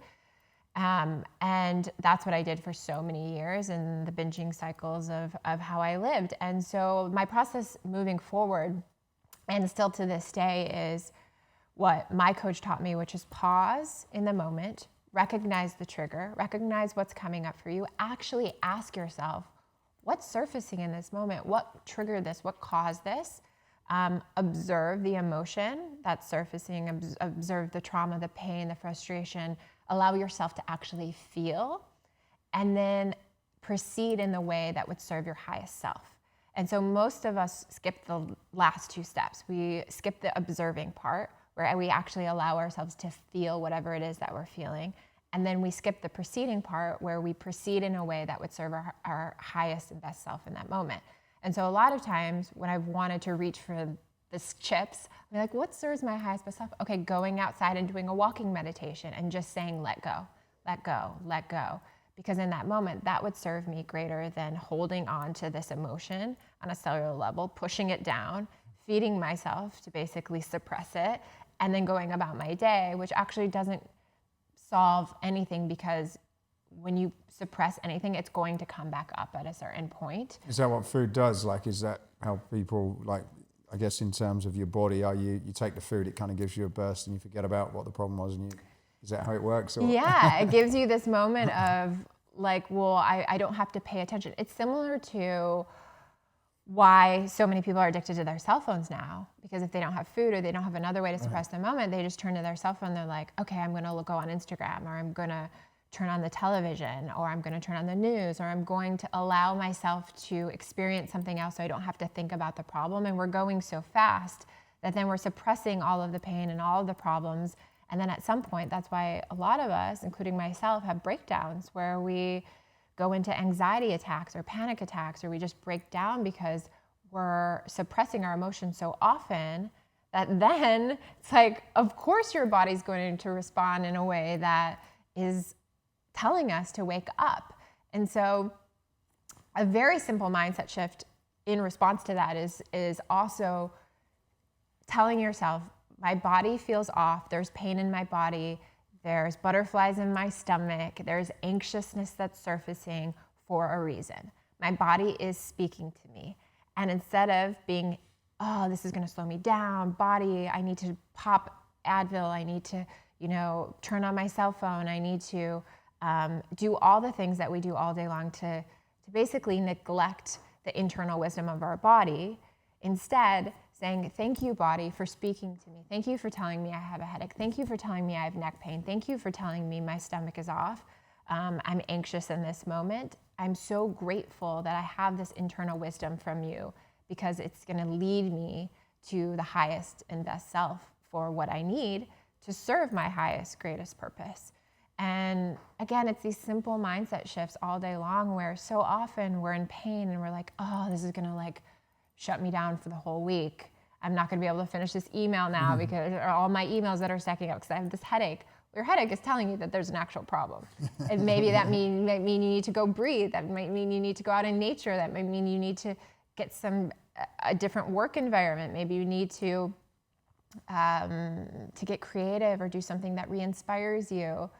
And that's what I did for so many years in the binging cycles of how I lived. And so my process moving forward, and still to this day, is what my coach taught me, which is pause in the moment, recognize the trigger, recognize what's coming up for you, actually ask yourself, what's surfacing in this moment? What triggered this? What caused this? Observe the emotion that's surfacing, observe the trauma, the pain, the frustration, allow yourself to actually feel, and then proceed in the way that would serve your highest self. And so most of us skip the last two steps. We skip the observing part, where we actually allow ourselves to feel whatever it is that we're feeling. And then we skip the proceeding part, where we proceed in a way that would serve our highest and best self in that moment. And so a lot of times when I've wanted to reach for the chips, I'm like, what serves my highest best self? Okay, going outside and doing a walking meditation and just saying, let go, let go, let go. Because in that moment, that would serve me greater than holding on to this emotion on a cellular level, pushing it down, feeding myself to basically suppress it, and then going about my day, which actually doesn't solve anything, because when you suppress anything, it's going to come back up at a certain point. Is that what food does? Like, is that how people, like, I guess in terms of your body, are you take the food, it kind of gives you a burst and you forget about what the problem was, and is that how it works? Or? Yeah, it gives you this moment of like, well, I don't have to pay attention. It's similar to why so many people are addicted to their cell phones now, because if they don't have food or they don't have another way to suppress the moment, they just turn to their cell phone. They're like, okay, I'm going to go on Instagram, or I'm going to turn on the television, or I'm going to turn on the news, or I'm going to allow myself to experience something else so I don't have to think about the problem. And we're going so fast that then we're suppressing all of the pain and all of the problems. And then at some point, that's why a lot of us, including myself, have breakdowns where we go into anxiety attacks or panic attacks, or we just break down because we're suppressing our emotions so often that then it's like, of course your body's going to respond in a way that is telling us to wake up. And so a very simple mindset shift in response to that is also telling yourself, my body feels off, there's pain in my body, there's butterflies in my stomach, there's anxiousness that's surfacing for a reason. My body is speaking to me. And instead of being, oh, this is gonna slow me down, body, I need to pop Advil, I need to, turn on my cell phone, I need to do all the things that we do all day long to basically neglect the internal wisdom of our body. Instead, saying, thank you, body, for speaking to me. Thank you for telling me I have a headache. Thank you for telling me I have neck pain. Thank you for telling me my stomach is off. I'm anxious in this moment. I'm so grateful that I have this internal wisdom from you, because it's going to lead me to the highest and best self for what I need to serve my highest, greatest purpose. And again, it's these simple mindset shifts all day long, where so often we're in pain and we're like, oh, this is going to shut me down for the whole week. I'm not going to be able to finish this email now because all my emails that are stacking up because I have this headache. Your headache is telling you that there's an actual problem. And maybe that might mean you need to go breathe. That might mean you need to go out in nature. That might mean you need to get a different work environment. Maybe you need to get creative or do something that re-inspires you.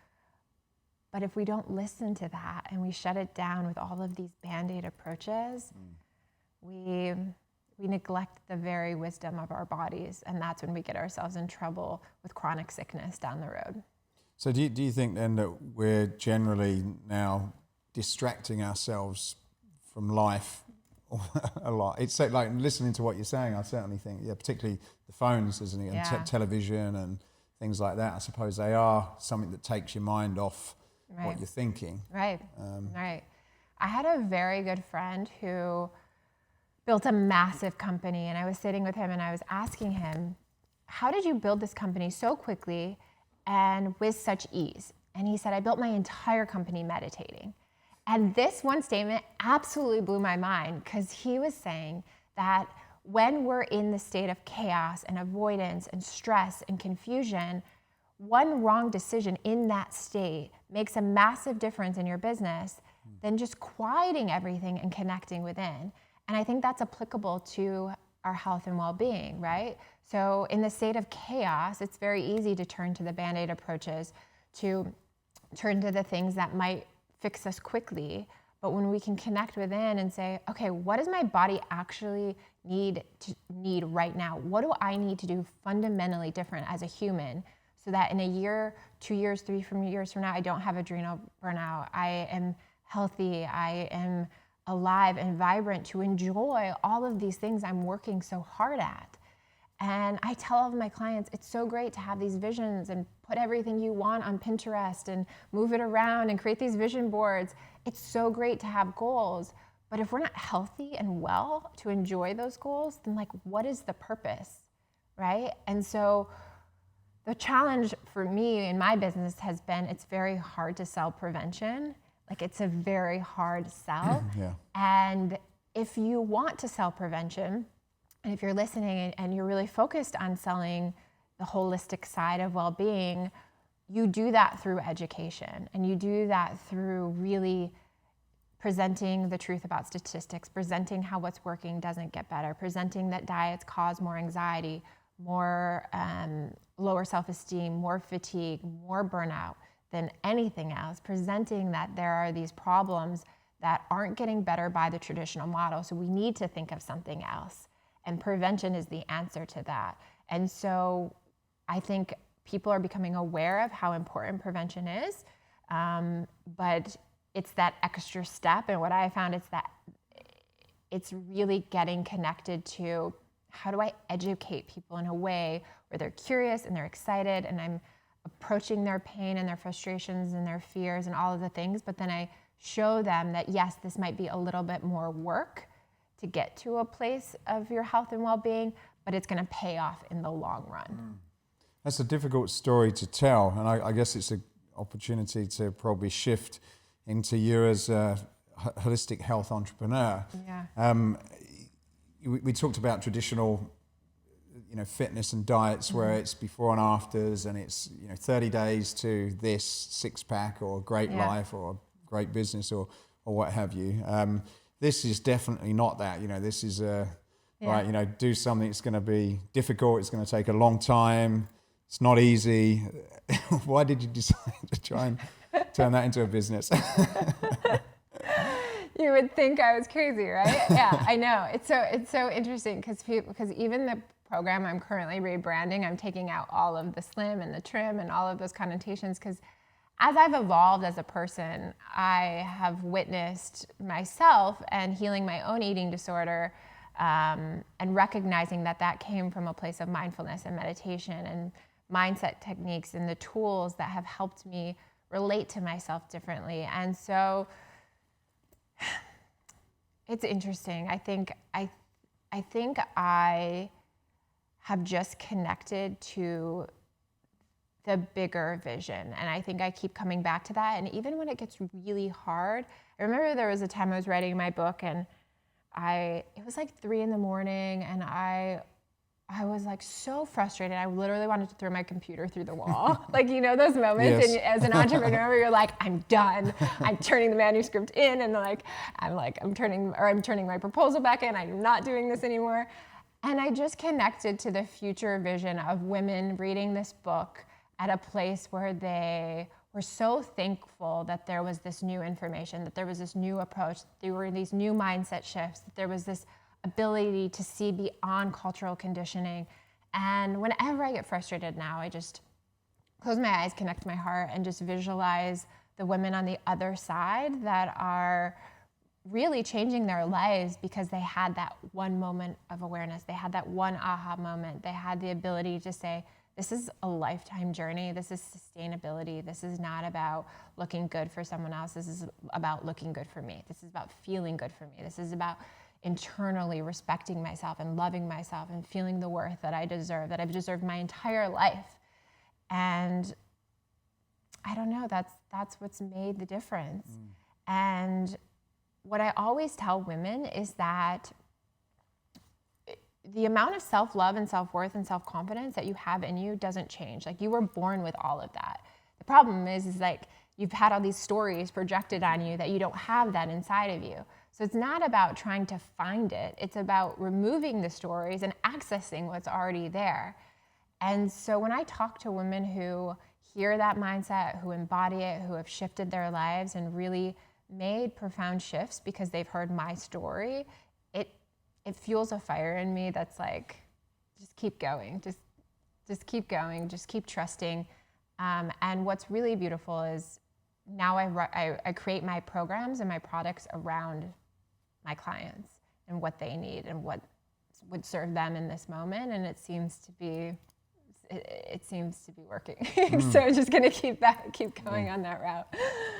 But if we don't listen to that and we shut it down with all of these Band-Aid approaches, we neglect the very wisdom of our bodies, and that's when we get ourselves in trouble with chronic sickness down the road. So do you think then that we're generally now distracting ourselves from life a lot? It's like listening to what you're saying, I certainly think, particularly the phones, isn't it, and television and things like that. I suppose they are something that takes your mind off what you're thinking. Right. Right. I had a very good friend who built a massive company, and I was sitting with him and I was asking him, how did you build this company so quickly and with such ease? And he said, I built my entire company meditating. And this one statement absolutely blew my mind, because he was saying that when we're in the state of chaos and avoidance and stress and confusion, one wrong decision in that state makes a massive difference in your business than just quieting everything and connecting within. And I think that's applicable to our health and well-being, right? So in the state of chaos, it's very easy to turn to the Band-Aid approaches, to turn to the things that might fix us quickly. But when we can connect within and say, okay, what does my body actually need right now? What do I need to do fundamentally different as a human so that in a year, 2 years, 3 years from now, I don't have adrenal burnout, I am healthy, I am alive and vibrant to enjoy all of these things I'm working so hard at. And I tell all of my clients, it's so great to have these visions and put everything you want on Pinterest and move it around and create these vision boards. It's so great to have goals. But if we're not healthy and well to enjoy those goals, then like, what is the purpose, right? And so the challenge for me in my business has been, it's very hard to sell prevention. Like, it's a very hard sell. Yeah. And if you want to sell prevention, and if you're listening and you're really focused on selling the holistic side of well-being, you do that through education, and you do that through really presenting the truth about statistics, presenting how what's working doesn't get better, presenting that diets cause more anxiety, more lower self-esteem, more fatigue, more burnout than anything else, presenting that there are these problems that aren't getting better by the traditional model, so we need to think of something else. And prevention is the answer to that. And so I think people are becoming aware of how important prevention is, but it's that extra step. And what I found is that it's really getting connected to, how do I educate people in a way where they're curious and they're excited, and I'm approaching their pain and their frustrations and their fears and all of the things, but then I show them that yes, this might be a little bit more work to get to a place of your health and well-being, but it's going to pay off in the long run. That's a difficult story to tell, and I guess it's an opportunity to probably shift into you as a holistic health entrepreneur. Yeah. We talked about traditional, fitness and diets where it's before and afters, and it's 30 days to this six-pack or great life or great business or what have you. This is definitely not that. This is right. Do something that's going to be difficult. It's going to take a long time. It's not easy. Why did you decide to try and turn that into a business? You would think I was crazy, right? Yeah, I know. It's so interesting because even the program I'm currently rebranding, I'm taking out all of the slim and the trim and all of those connotations, because as I've evolved as a person, I have witnessed myself and healing my own eating disorder, and recognizing that came from a place of mindfulness and meditation and mindset techniques and the tools that have helped me relate to myself differently. And so it's interesting. I think I have just connected to the bigger vision. And I think I keep coming back to that. And even when it gets really hard, I remember there was a time I was writing my book, and it was like 3 a.m, and I was like so frustrated. I literally wanted to throw my computer through the wall. Like, those moments Yes. as an entrepreneur where you're like, I'm done. I'm turning the manuscript in, and I'm turning my proposal back in. I'm not doing this anymore. And I just connected to the future vision of women reading this book at a place where they were so thankful that there was this new information, that there was this new approach, there were these new mindset shifts, that there was this ability to see beyond cultural conditioning. And whenever I get frustrated now, I just close my eyes, connect my heart, and just visualize the women on the other side that are really changing their lives because they had that one moment of awareness. They had that one aha moment. They had the ability to say, this is a lifetime journey. This is sustainability. This is not about looking good for someone else. This is about looking good for me. This is about feeling good for me. This is about internally respecting myself and loving myself and feeling the worth that I deserve, that I've deserved my entire life. And I don't know, that's what's made the difference. And what I always tell women is that the amount of self-love and self-worth and self-confidence that you have in you doesn't change. Like, you were born with all of that. The problem is like, you've had all these stories projected on you that you don't have that inside of you. So it's not about trying to find it. It's about removing the stories and accessing what's already there. And so when I talk to women who hear that mindset, who embody it, who have shifted their lives and really made profound shifts because they've heard my story, it fuels a fire in me that's like, just keep going, just keep going, just keep trusting. And what's really beautiful is now I create my programs and my products around my clients and what they need and what would serve them in this moment. And it seems to be working. So I'm just gonna keep going on that route.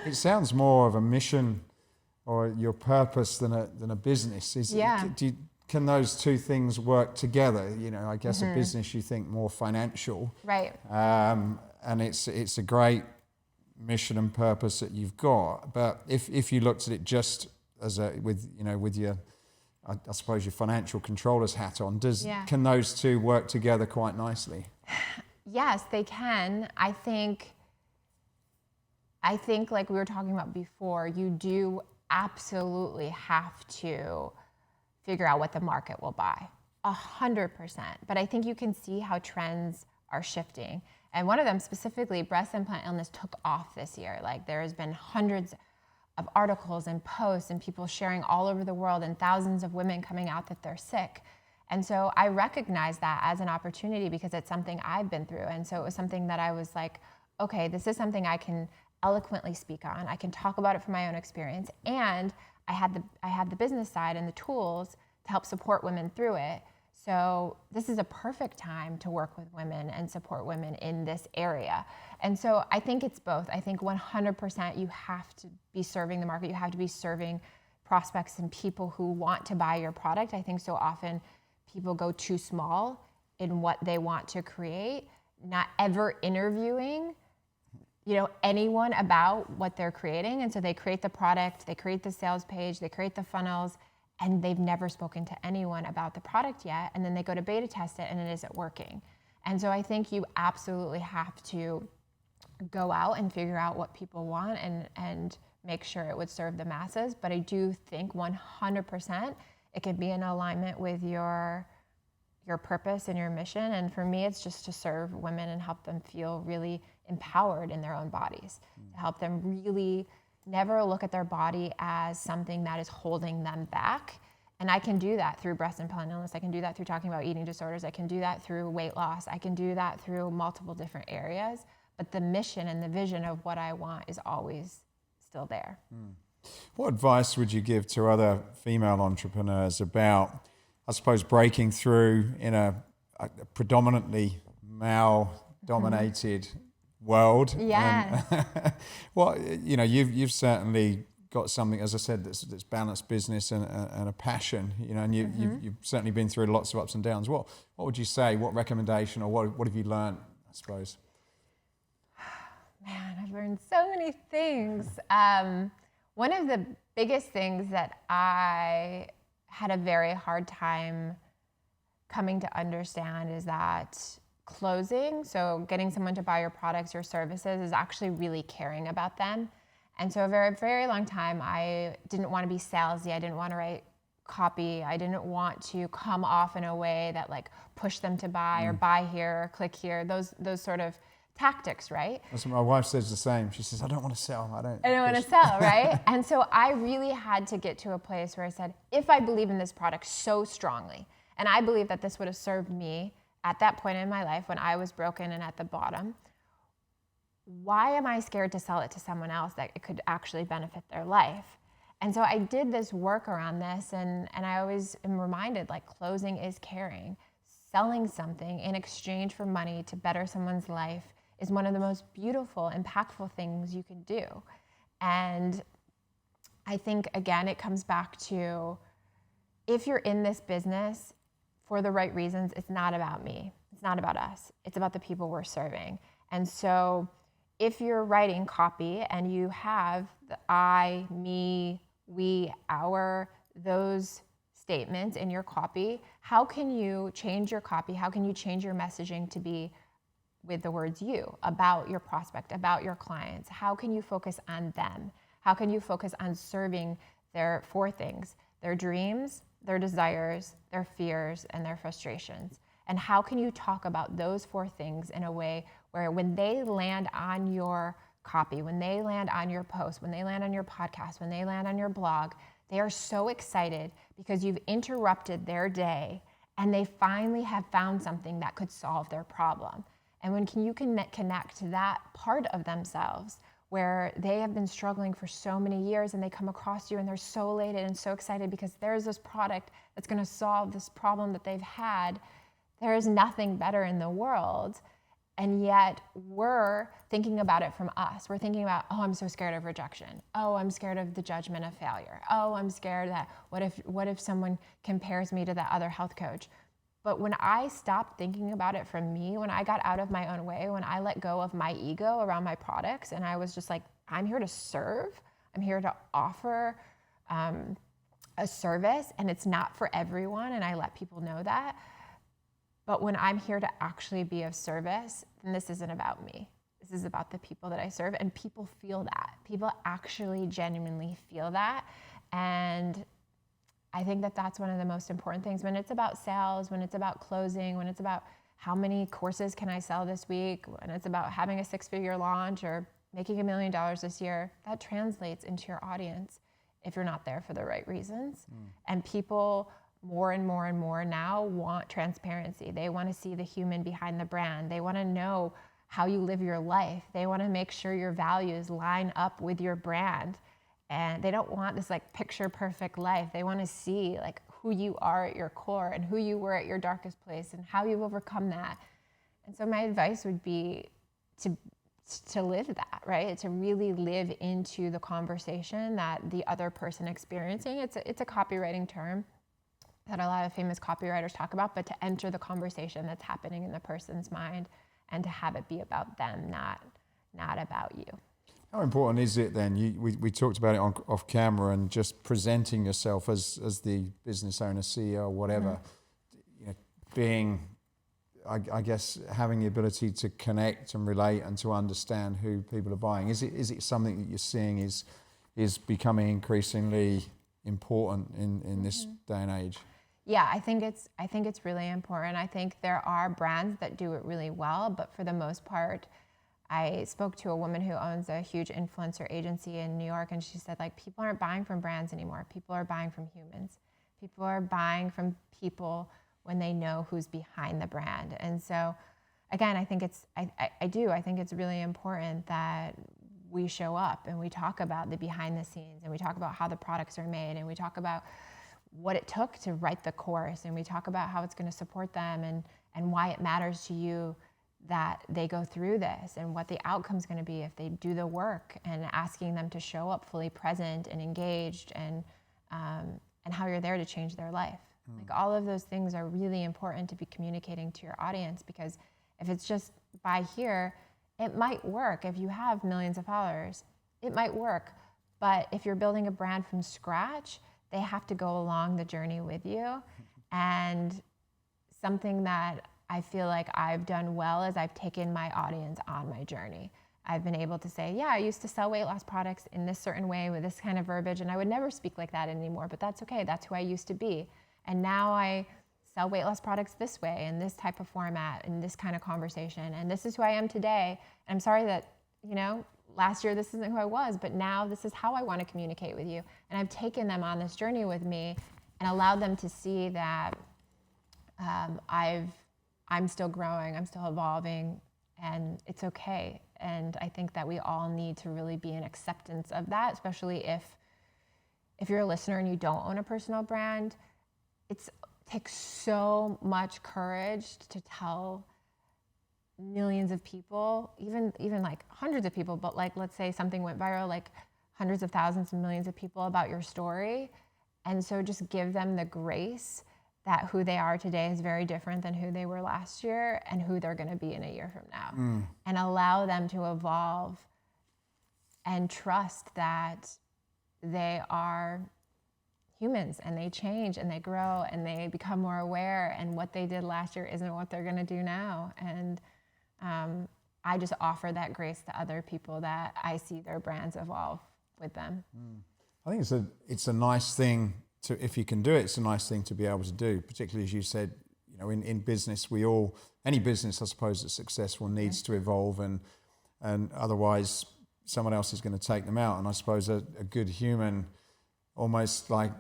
It sounds more of a mission or your purpose than a business. Can those two things work together? You know, I guess a business you think more financial, right? And it's a great mission and purpose that you've got. But if you looked at it just as with your, I suppose your financial controller's hat on, can those two work together quite nicely? Yes, they can. I think like we were talking about before, you do absolutely have to figure out what the market will buy, 100%. But I think you can see how trends are shifting. And one of them specifically, breast implant illness took off this year. Like there has been hundreds of articles and posts and people sharing all over the world and thousands of women coming out that they're sick. And so I recognize that as an opportunity because it's something I've been through. And so it was something that I was like, okay, this is something I can eloquently speak on. I can talk about it from my own experience. And I had the business side and the tools to help support women through it. So this is a perfect time to work with women and support women in this area. And so I think it's both. I think 100% you have to be serving the market. You have to be serving prospects and people who want to buy your product. I think so often people go too small in what they want to create, not ever interviewing anyone about what they're creating. And so they create the product, they create the sales page, they create the funnels, and they've never spoken to anyone about the product yet. And then they go to beta test it and it isn't working. And so I think you absolutely have to go out and figure out what people want and make sure it would serve the masses. But I do think 100% it can be in alignment with your purpose and your mission. And for me, it's just to serve women and help them feel really empowered in their own bodies, to help them really never look at their body as something that is holding them back. And I can do that through breast implant illness. I can do that through talking about eating disorders. I can do that through weight loss. I can do that through multiple different areas. But the mission and the vision of what I want is always still there. What advice would you give to other female entrepreneurs about, I suppose, breaking through in a predominantly male-dominated world? Yeah. Well, you've certainly got something, as I said, that's balanced business and a passion. And you've certainly been through lots of ups and downs. What would you say? What recommendation, or what have you learned, I suppose? Man, I've learned so many things. One of the biggest things that I had a very hard time coming to understand is that closing, so getting someone to buy your products or services, is actually really caring about them. And so a very, very long time, I didn't want to be salesy. I didn't want to write copy. I didn't want to come off in a way that like push them to buy or buy here or click here, those sort of tactics, right? That's what my wife says the same. She says, I don't want to sell. I don't want to sell, right? And so I really had to get to a place where I said, if I believe in this product so strongly, and I believe that this would have served me at that point in my life when I was broken and at the bottom, why am I scared to sell it to someone else that it could actually benefit their life? And so I did this work around this, and I always am reminded, like, closing is caring. Selling something in exchange for money to better someone's life is one of the most beautiful, impactful things you can do. And I think, again, it comes back to, if you're in this business for the right reasons, it's not about me. It's not about us. It's about the people we're serving. And so if you're writing copy and you have the I, me, we, our, those statements in your copy, how can you change your copy? How can you change your messaging to be with the words you, about your prospect, about your clients. How can you focus on them? How can you focus on serving their 4 things: their dreams, their desires, their fears, and their frustrations? And how can you talk about those 4 things in a way where when they land on your copy, when they land on your post, when they land on your podcast, when they land on your blog, they are so excited because you've interrupted their day and they finally have found something that could solve their problem. And when you can connect to that part of themselves where they have been struggling for so many years and they come across you and they're so elated and so excited because there's this product that's going to solve this problem that they've had, there is nothing better in the world. And yet we're thinking about it from us. We're thinking about, oh, I'm so scared of rejection. Oh, I'm scared of the judgment of failure. Oh, I'm scared that what if someone compares me to that other health coach? But when I stopped thinking about it from me, when I got out of my own way, when I let go of my ego around my products, and I was just like, I'm here to serve. I'm here to offer a service, and it's not for everyone, and I let people know that. But when I'm here to actually be of service, then this isn't about me. This is about the people that I serve, and people feel that. People actually genuinely feel that. And I think that that's one of the most important things when it's about sales, when it's about closing, when it's about how many courses can I sell this week, when it's about having a 6-figure launch or making $1 million this year, that translates into your audience if you're not there for the right reasons. And people more and more and more now want transparency. They want to see the human behind the brand. They want to know how you live your life. They want to make sure your values line up with your brand. And they don't want this like picture perfect life. They want to see like who you are at your core and who you were at your darkest place and how you've overcome that. And so my advice would be to live that, right? To really live into the conversation that the other person experiencing. It's a copywriting term that a lot of famous copywriters talk about, but to enter the conversation that's happening in the person's mind and to have it be about them, not about you. How important is it then? We talked about it off camera, and just presenting yourself as the business owner, CEO, whatever, being, I guess, having the ability to connect and relate and to understand who people are buying. Is it something that you're seeing is becoming increasingly important in this day and age? Yeah, I think it's really important. I think there are brands that do it really well, but for the most part, I spoke to a woman who owns a huge influencer agency in New York, and she said, like, people aren't buying from brands anymore. People are buying from humans. People are buying from people when they know who's behind the brand. And so, again, I think I think it's really important that we show up and we talk about the behind the scenes, and we talk about how the products are made, and we talk about what it took to write the course, and we talk about how it's going to support them and why it matters to you that they go through this and what the outcome's going to be if they do the work, and asking them to show up fully present and engaged, and how you're there to change their life. Like, all of those things are really important to be communicating to your audience, because if it's just buy here, it might work. If you have millions of followers, it might work. But if you're building a brand from scratch, they have to go along the journey with you. And something that I feel like I've done well is I've taken my audience on my journey. I've been able to say, yeah, I used to sell weight loss products in this certain way with this kind of verbiage, and I would never speak like that anymore, but that's okay. That's who I used to be. And now I sell weight loss products this way, in this type of format, in this kind of conversation, and this is who I am today. And I'm sorry that, last year this isn't who I was, but now this is how I want to communicate with you. And I've taken them on this journey with me and allowed them to see that I'm still growing, I'm still evolving, and it's okay. And I think that we all need to really be in acceptance of that, especially if you're a listener and you don't own a personal brand. It takes so much courage to tell millions of people, even like hundreds of people, but like, let's say something went viral, like hundreds of thousands and millions of people about your story. And so just give them the grace that who they are today is very different than who they were last year and who they're going to be in a year from now. And allow them to evolve and trust that they are humans, and they change and they grow and they become more aware, and what they did last year isn't what they're going to do now. And I just offer that grace to other people that I see their brands evolve with them. I think it's a nice thing to, if you can do it, it's a nice thing to be able to do, particularly as you said, in business, any business, I suppose, that's successful needs to evolve, and otherwise someone else is going to take them out. And I suppose a good human, almost like,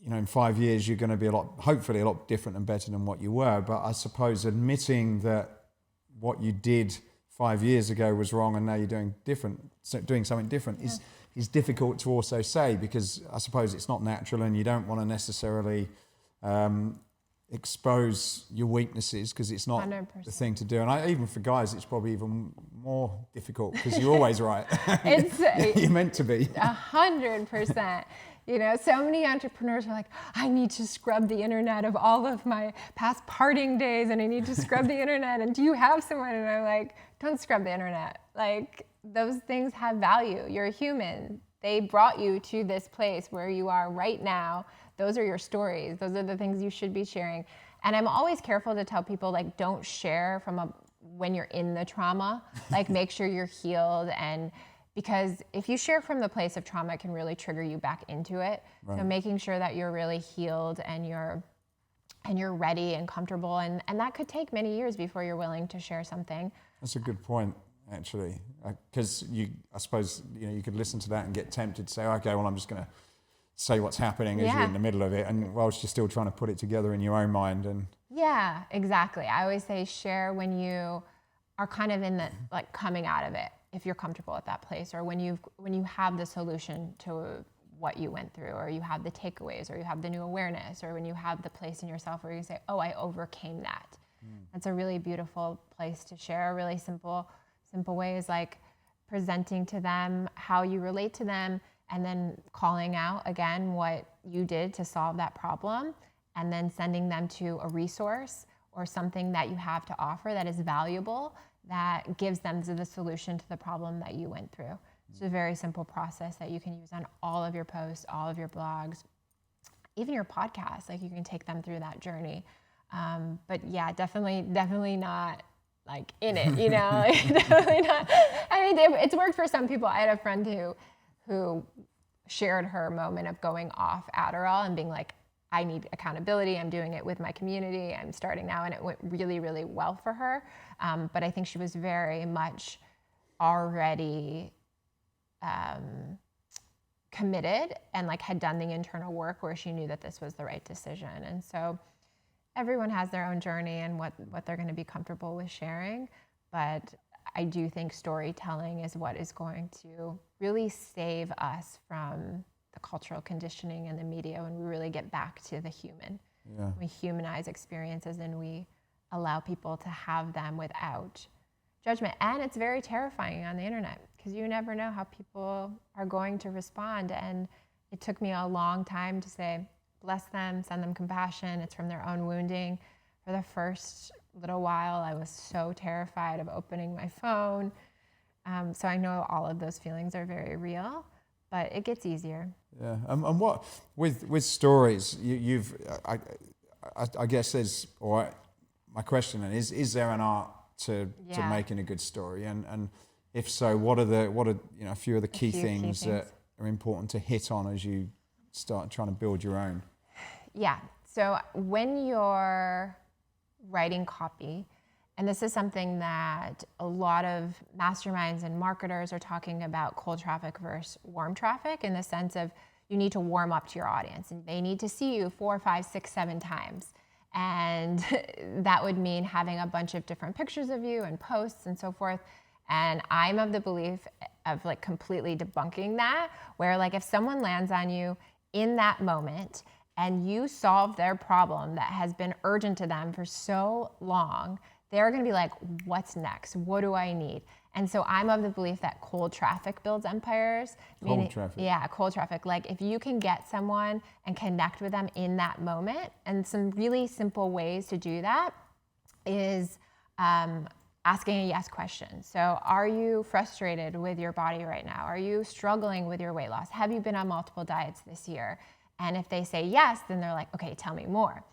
in 5 years, you're going to be hopefully a lot different and better than what you were. But I suppose admitting that what you did 5 years ago was wrong and now you're doing something different is difficult to also say, because I suppose it's not natural and you don't want to necessarily expose your weaknesses, because it's not 100%. the thing to do. And even for guys, it's probably even more difficult because you're always right. You're meant to be. 100%. So many entrepreneurs are like, I need to scrub the internet of all of my past partying days, and I need to scrub the internet. And do you have someone? And I'm like, don't scrub the internet. Like, those things have value. You're a human. They brought you to this place where you are right now. Those are your stories. Those are the things you should be sharing. And I'm always careful to tell people, like, don't share when you're in the trauma. Like, make sure you're healed, because if you share from the place of trauma, it can really trigger you back into it. Right. So making sure that you're really healed and you're ready and comfortable, and that could take many years before you're willing to share something. That's a good point, actually, because I suppose you could listen to that and get tempted to say, okay, well, I'm just going to say what's happening as you're in the middle of it, and whilst you're still trying to put it together in your own mind. And yeah, exactly. I always say share when you are kind of in the coming out of it, if you're comfortable at that place, or when you have the solution to what you went through, or you have the takeaways, or you have the new awareness, or when you have the place in yourself where you say, oh, I overcame that. That's a really beautiful place to share. A really simple way is like presenting to them how you relate to them, and then calling out again what you did to solve that problem, and then sending them to a resource or something that you have to offer that is valuable, that gives them the solution to the problem that you went through. It's a very simple process that you can use on all of your posts, all of your blogs, even your podcasts. Like, you can take them through that journey. But yeah, definitely not like in it, definitely not. I mean, it's worked for some people. I had a friend who shared her moment of going off Adderall and being like, I need accountability. I'm doing it with my community. I'm starting now. And it went really, really well for her. But I think she was very much already committed and had done the internal work where she knew that this was the right decision. And so everyone has their own journey and what they're going to be comfortable with sharing. But I do think storytelling is what is going to really save us from the cultural conditioning and the media when we really get back to the human. Yeah. We humanize experiences and we allow people to have them without judgment. And it's very terrifying on the internet because you never know how people are going to respond. And it took me a long time to say, bless them, send them compassion. It's from their own wounding. For the first little while, I was so terrified of opening my phone. So I know all of those feelings are very real, but it gets easier. Yeah, and what with stories, I guess my question is there an art to making a good story, and if so, what are a few of the key things that are important to hit on as you start trying to build your own? Yeah. So when you're writing copy, and this is something that a lot of masterminds and marketers are talking about, cold traffic versus warm traffic, in the sense of you need to warm up to your audience and they need to see you 4, 5, 6, 7 times. And that would mean having a bunch of different pictures of you and posts and so forth. And I'm of the belief of completely debunking that, where if someone lands on you in that moment and you solve their problem that has been urgent to them for so long, they're going to be like, what's next? What do I need? And so I'm of the belief that cold traffic builds empires. Cold traffic. Yeah, cold traffic. If you can get someone and connect with them in that moment, and some really simple ways to do that is asking a yes question. So are you frustrated with your body right now? Are you struggling with your weight loss? Have you been on multiple diets this year? And if they say yes, then they're like, okay, tell me more.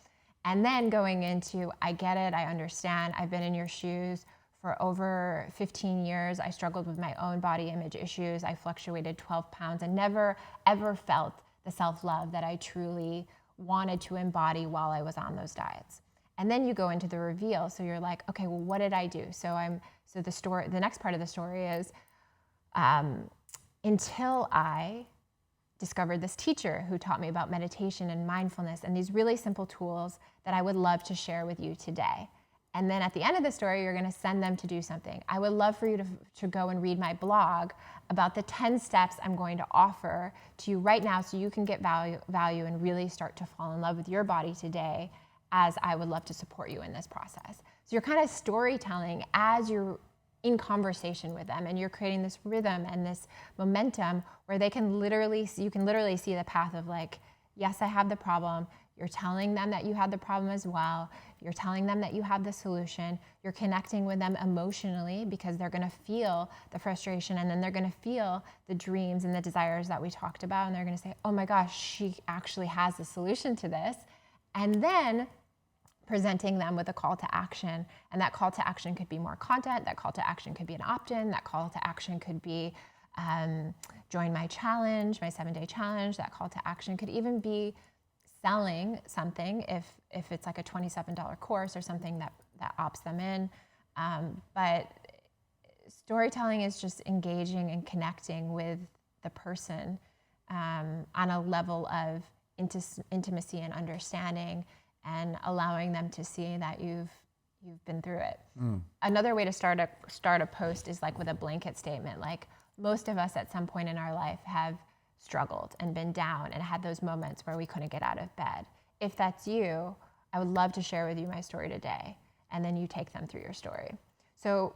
And then going into, I get it, I understand, I've been in your shoes for over 15 years. I struggled with my own body image issues. I fluctuated 12 pounds and never, ever felt the self-love that I truly wanted to embody while I was on those diets. And then you go into the reveal. So you're like, okay, well, what did I do? So the next part of the story is, until I discovered this teacher who taught me about meditation and mindfulness and these really simple tools that I would love to share with you today. And then at the end of the story, you're going to send them to do something. I would love for you to go and read my blog about the 10 steps I'm going to offer to you right now so you can get value and really start to fall in love with your body today, as I would love to support you in this process. So you're kind of storytelling as you're in conversation with them, and you're creating this rhythm and this momentum where you can literally see the path of like, yes, I have the problem. You're telling them that you had the problem as well. You're telling them that you have the solution. You're connecting with them emotionally because they're going to feel the frustration, and then they're going to feel the dreams and the desires that we talked about, and they're going to say, oh my gosh, she actually has the solution to this. And then presenting them with a call to action. And that call to action could be more content. That call to action could be an opt-in. That call to action could be join my challenge, my 7-day challenge. That call to action could even be selling something if it's like a $27 course or something that opts them in. But storytelling is just engaging and connecting with the person on a level of intimacy and understanding, and allowing them to see that you've been through it. Another way to start a post is like with a blanket statement. Like, most of us at some point in our life have struggled and been down and had those moments where we couldn't get out of bed. If that's you, I would love to share with you my story today. And then you take them through your story. So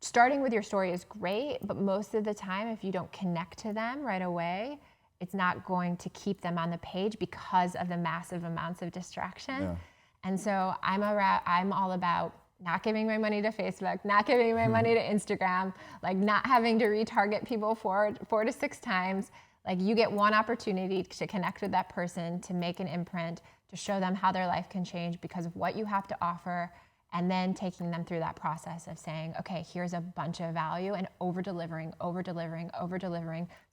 starting with your story is great, but most of the time, if you don't connect to them right away, it's not going to keep them on the page because of the massive amounts of distraction. Yeah. And so I'm all about not giving my money to Facebook, not giving my money to Instagram, like not having to retarget people 4 to 6 times. Like, you get one opportunity to connect with that person, to make an imprint, to show them how their life can change because of what you have to offer, and then taking them through that process of saying, okay, here's a bunch of value, and over-delivering.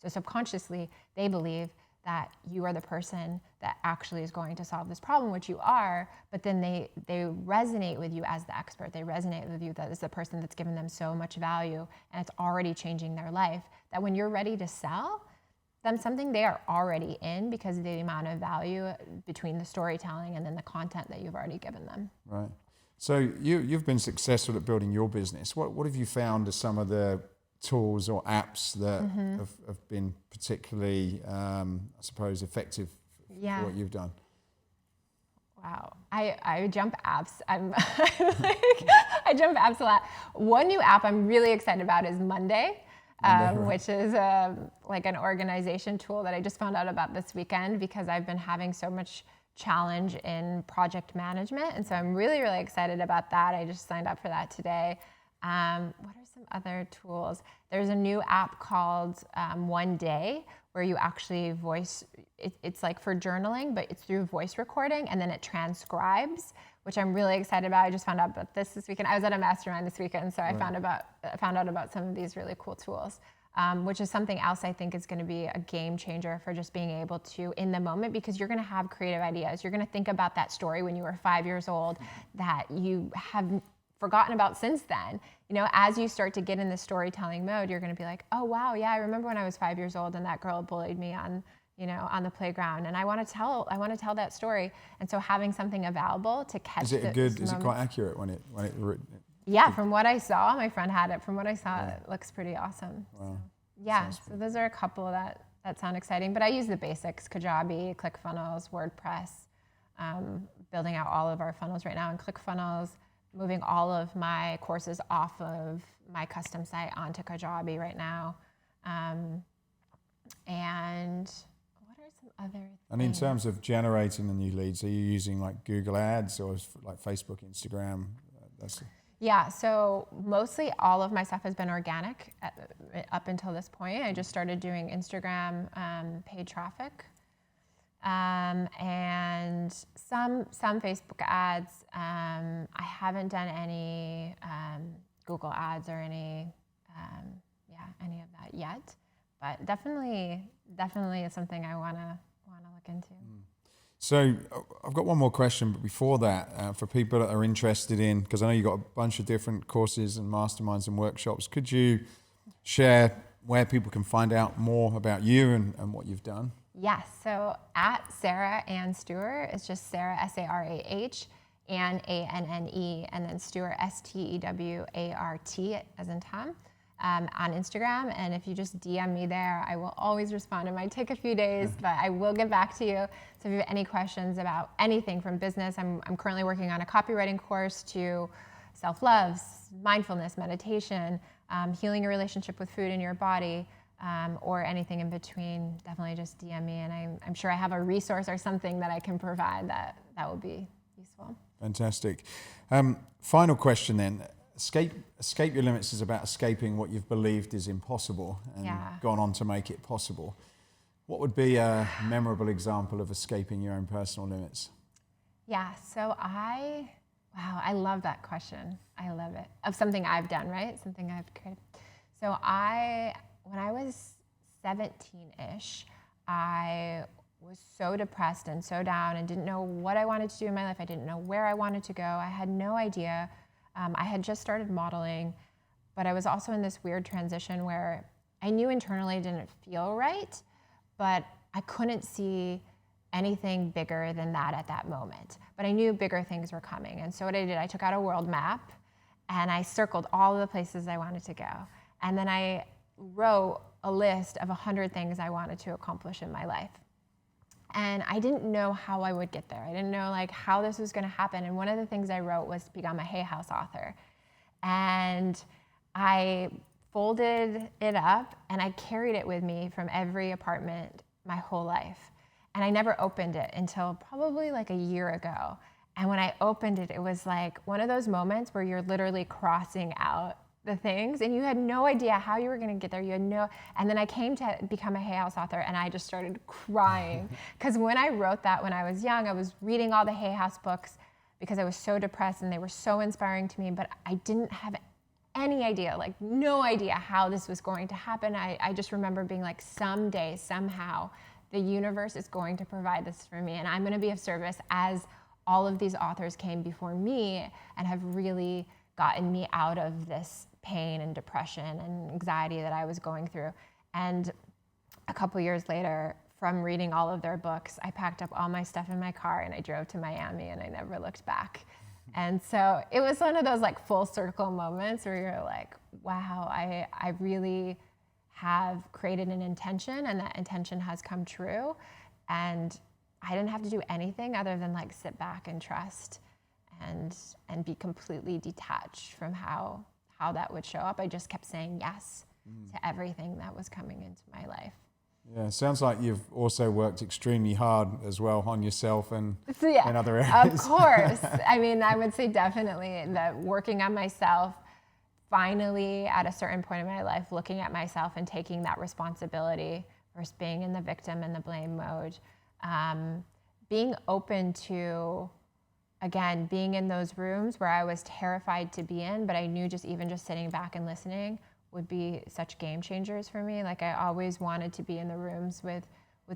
So subconsciously, they believe that you are the person that actually is going to solve this problem, which you are, but then they resonate with you as the expert. They resonate with you that is the person that's given them so much value, and it's already changing their life, that when you're ready to sell them something, they are already in because of the amount of value between the storytelling and then the content that you've already given them. Right. So you've been successful at building your business. What have you found are some of the tools or apps that have been particularly, I suppose, effective for what you've done? Wow, I jump apps. I jump apps a lot. One new app I'm really excited about is Monday. Which is like an organization tool that I just found out about this weekend because I've been having so much challenge in project management. And so I'm really, really excited about that. I just signed up for that today. What are some other tools? There's a new app called One Day where you actually it's like for journaling, but it's through voice recording, and then it transcribes, which I'm really excited about. I just found out about this weekend. I was at a mastermind this weekend, so I found out about some of these really cool tools, which is something else I think is going to be a game changer for just being able to, in the moment, because you're going to have creative ideas. You're going to think about that story when you were 5 years old that you have forgotten about since then. You know, as you start to get in the storytelling mode, you're going to be like, oh wow, yeah, I remember when I was 5 years old and that girl bullied me on the playground, and I want to tell that story. And so having something available to catch. Is it quite accurate when it? Yeah, from what I saw, my friend had it. From what I saw, it looks pretty awesome. Wow. So, yeah, so those are a couple that sound exciting. But I use the basics: Kajabi, ClickFunnels, WordPress. Building out all of our funnels right now in ClickFunnels. Moving all of my courses off of my custom site onto Kajabi right now. And what are some other things? And in terms of generating the new leads, are you using like Google Ads or like Facebook, Instagram? Yeah, so mostly all of my stuff has been organic up until this point. I just started doing Instagram paid traffic. and some Facebook ads. I haven't done any Google ads or any of that yet, but definitely is something I want to look into. So I've got one more question, but before that, for people that are interested in, because I know you've got a bunch of different courses and masterminds and workshops, could you share where people can find out more about you and what you've done? Yes, so at Sarah Anne Stewart, it's just Sarah, Sarah, Anne, Anne, and then Stewart, Stewart, as in Tom, on Instagram. And if you just DM me there, I will always respond. It might take a few days, but I will get back to you. So if you have any questions about anything from business, I'm currently working on a copywriting course, to self-love, mindfulness, meditation, healing your relationship with food and your body, or anything in between. Definitely just DM me, and I'm sure I have a resource or something that I can provide that will be useful. Fantastic. Final question then. Escape Your Limits is about escaping what you've believed is impossible and gone on to make it possible. What would be a memorable example of escaping your own personal limits? Yeah, so I love that question. I love it. Of something I've done, right? Something I've created. So when I was 17-ish, I was so depressed and so down and didn't know what I wanted to do in my life. I didn't know where I wanted to go. I had no idea. I had just started modeling, but I was also in this weird transition where I knew internally it didn't feel right, but I couldn't see anything bigger than that at that moment. But I knew bigger things were coming. And so what I did, I took out a world map and I circled all of the places I wanted to go. And then I wrote a list of 100 things I wanted to accomplish in my life. And I didn't know how I would get there. I didn't know how this was gonna happen. And one of the things I wrote was to become a Hay House author. And I folded it up and I carried it with me from every apartment my whole life. And I never opened it until probably a year ago. And when I opened it, it was one of those moments where you're literally crossing out the things and you had no idea how you were going to get there. And then I came to become a Hay House author and I just started crying. Because when I wrote that when I was young, I was reading all the Hay House books because I was so depressed and they were so inspiring to me, but I didn't have any idea, no idea how this was going to happen. I just remember being someday, somehow, the universe is going to provide this for me and I'm going to be of service, as all of these authors came before me and have really gotten me out of this pain and depression and anxiety that I was going through. And a couple years later, from reading all of their books, I packed up all my stuff in my car and I drove to Miami and I never looked back. And so it was one of those full circle moments where you're wow, I really have created an intention and that intention has come true. And I didn't have to do anything other than sit back and trust and be completely detached from how that would show up. I just kept saying yes to everything that was coming into my life. Yeah, it sounds like you've also worked extremely hard as well on yourself and in other areas. Of course. I mean, I would say definitely that working on myself, finally at a certain point in my life, looking at myself and taking that responsibility versus being in the victim and the blame mode. Being open to, again, being in those rooms where I was terrified to be in, but I knew just sitting back and listening would be such game changers for me. I always wanted to be in the rooms with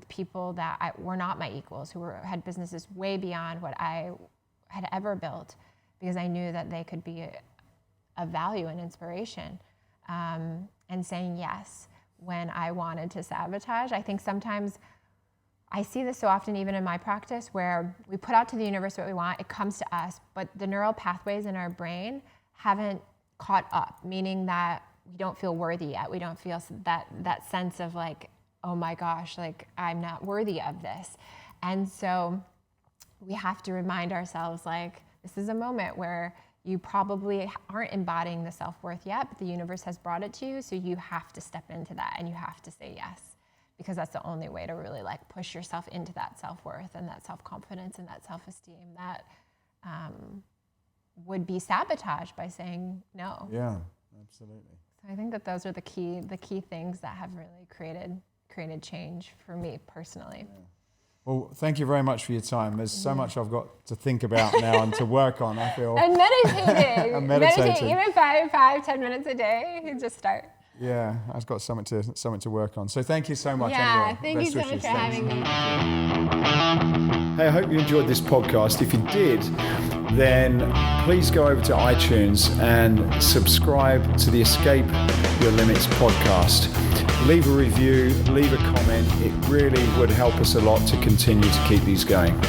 people that were not my equals, who had businesses way beyond what I had ever built, because I knew that they could be of value and inspiration. And saying yes when I wanted to sabotage. I think sometimes I see this so often even in my practice, where we put out to the universe what we want, it comes to us, but the neural pathways in our brain haven't caught up, meaning that we don't feel worthy yet. We don't feel that sense of oh my gosh, I'm not worthy of this. And so we have to remind ourselves this is a moment where you probably aren't embodying the self-worth yet, but the universe has brought it to you, so you have to step into that and you have to say yes, because that's the only way to really push yourself into that self-worth and that self-confidence and that self-esteem that would be sabotaged by saying no. Yeah, absolutely. So I think that those are the key things that have really created change for me personally. Yeah. Well, thank you very much for your time. There's so much I've got to think about now and to work on, I feel. And meditating. And meditating. Even 10 minutes a day, you just start. Yeah, I've got something to work on. So thank you so much. Yeah, anyway. thank you Best so wishes. much for having me. Hey, I hope you enjoyed this podcast. If you did, then please go over to iTunes and subscribe to the Escape Your Limits podcast. Leave a review, leave a comment. It really would help us a lot to continue to keep these going.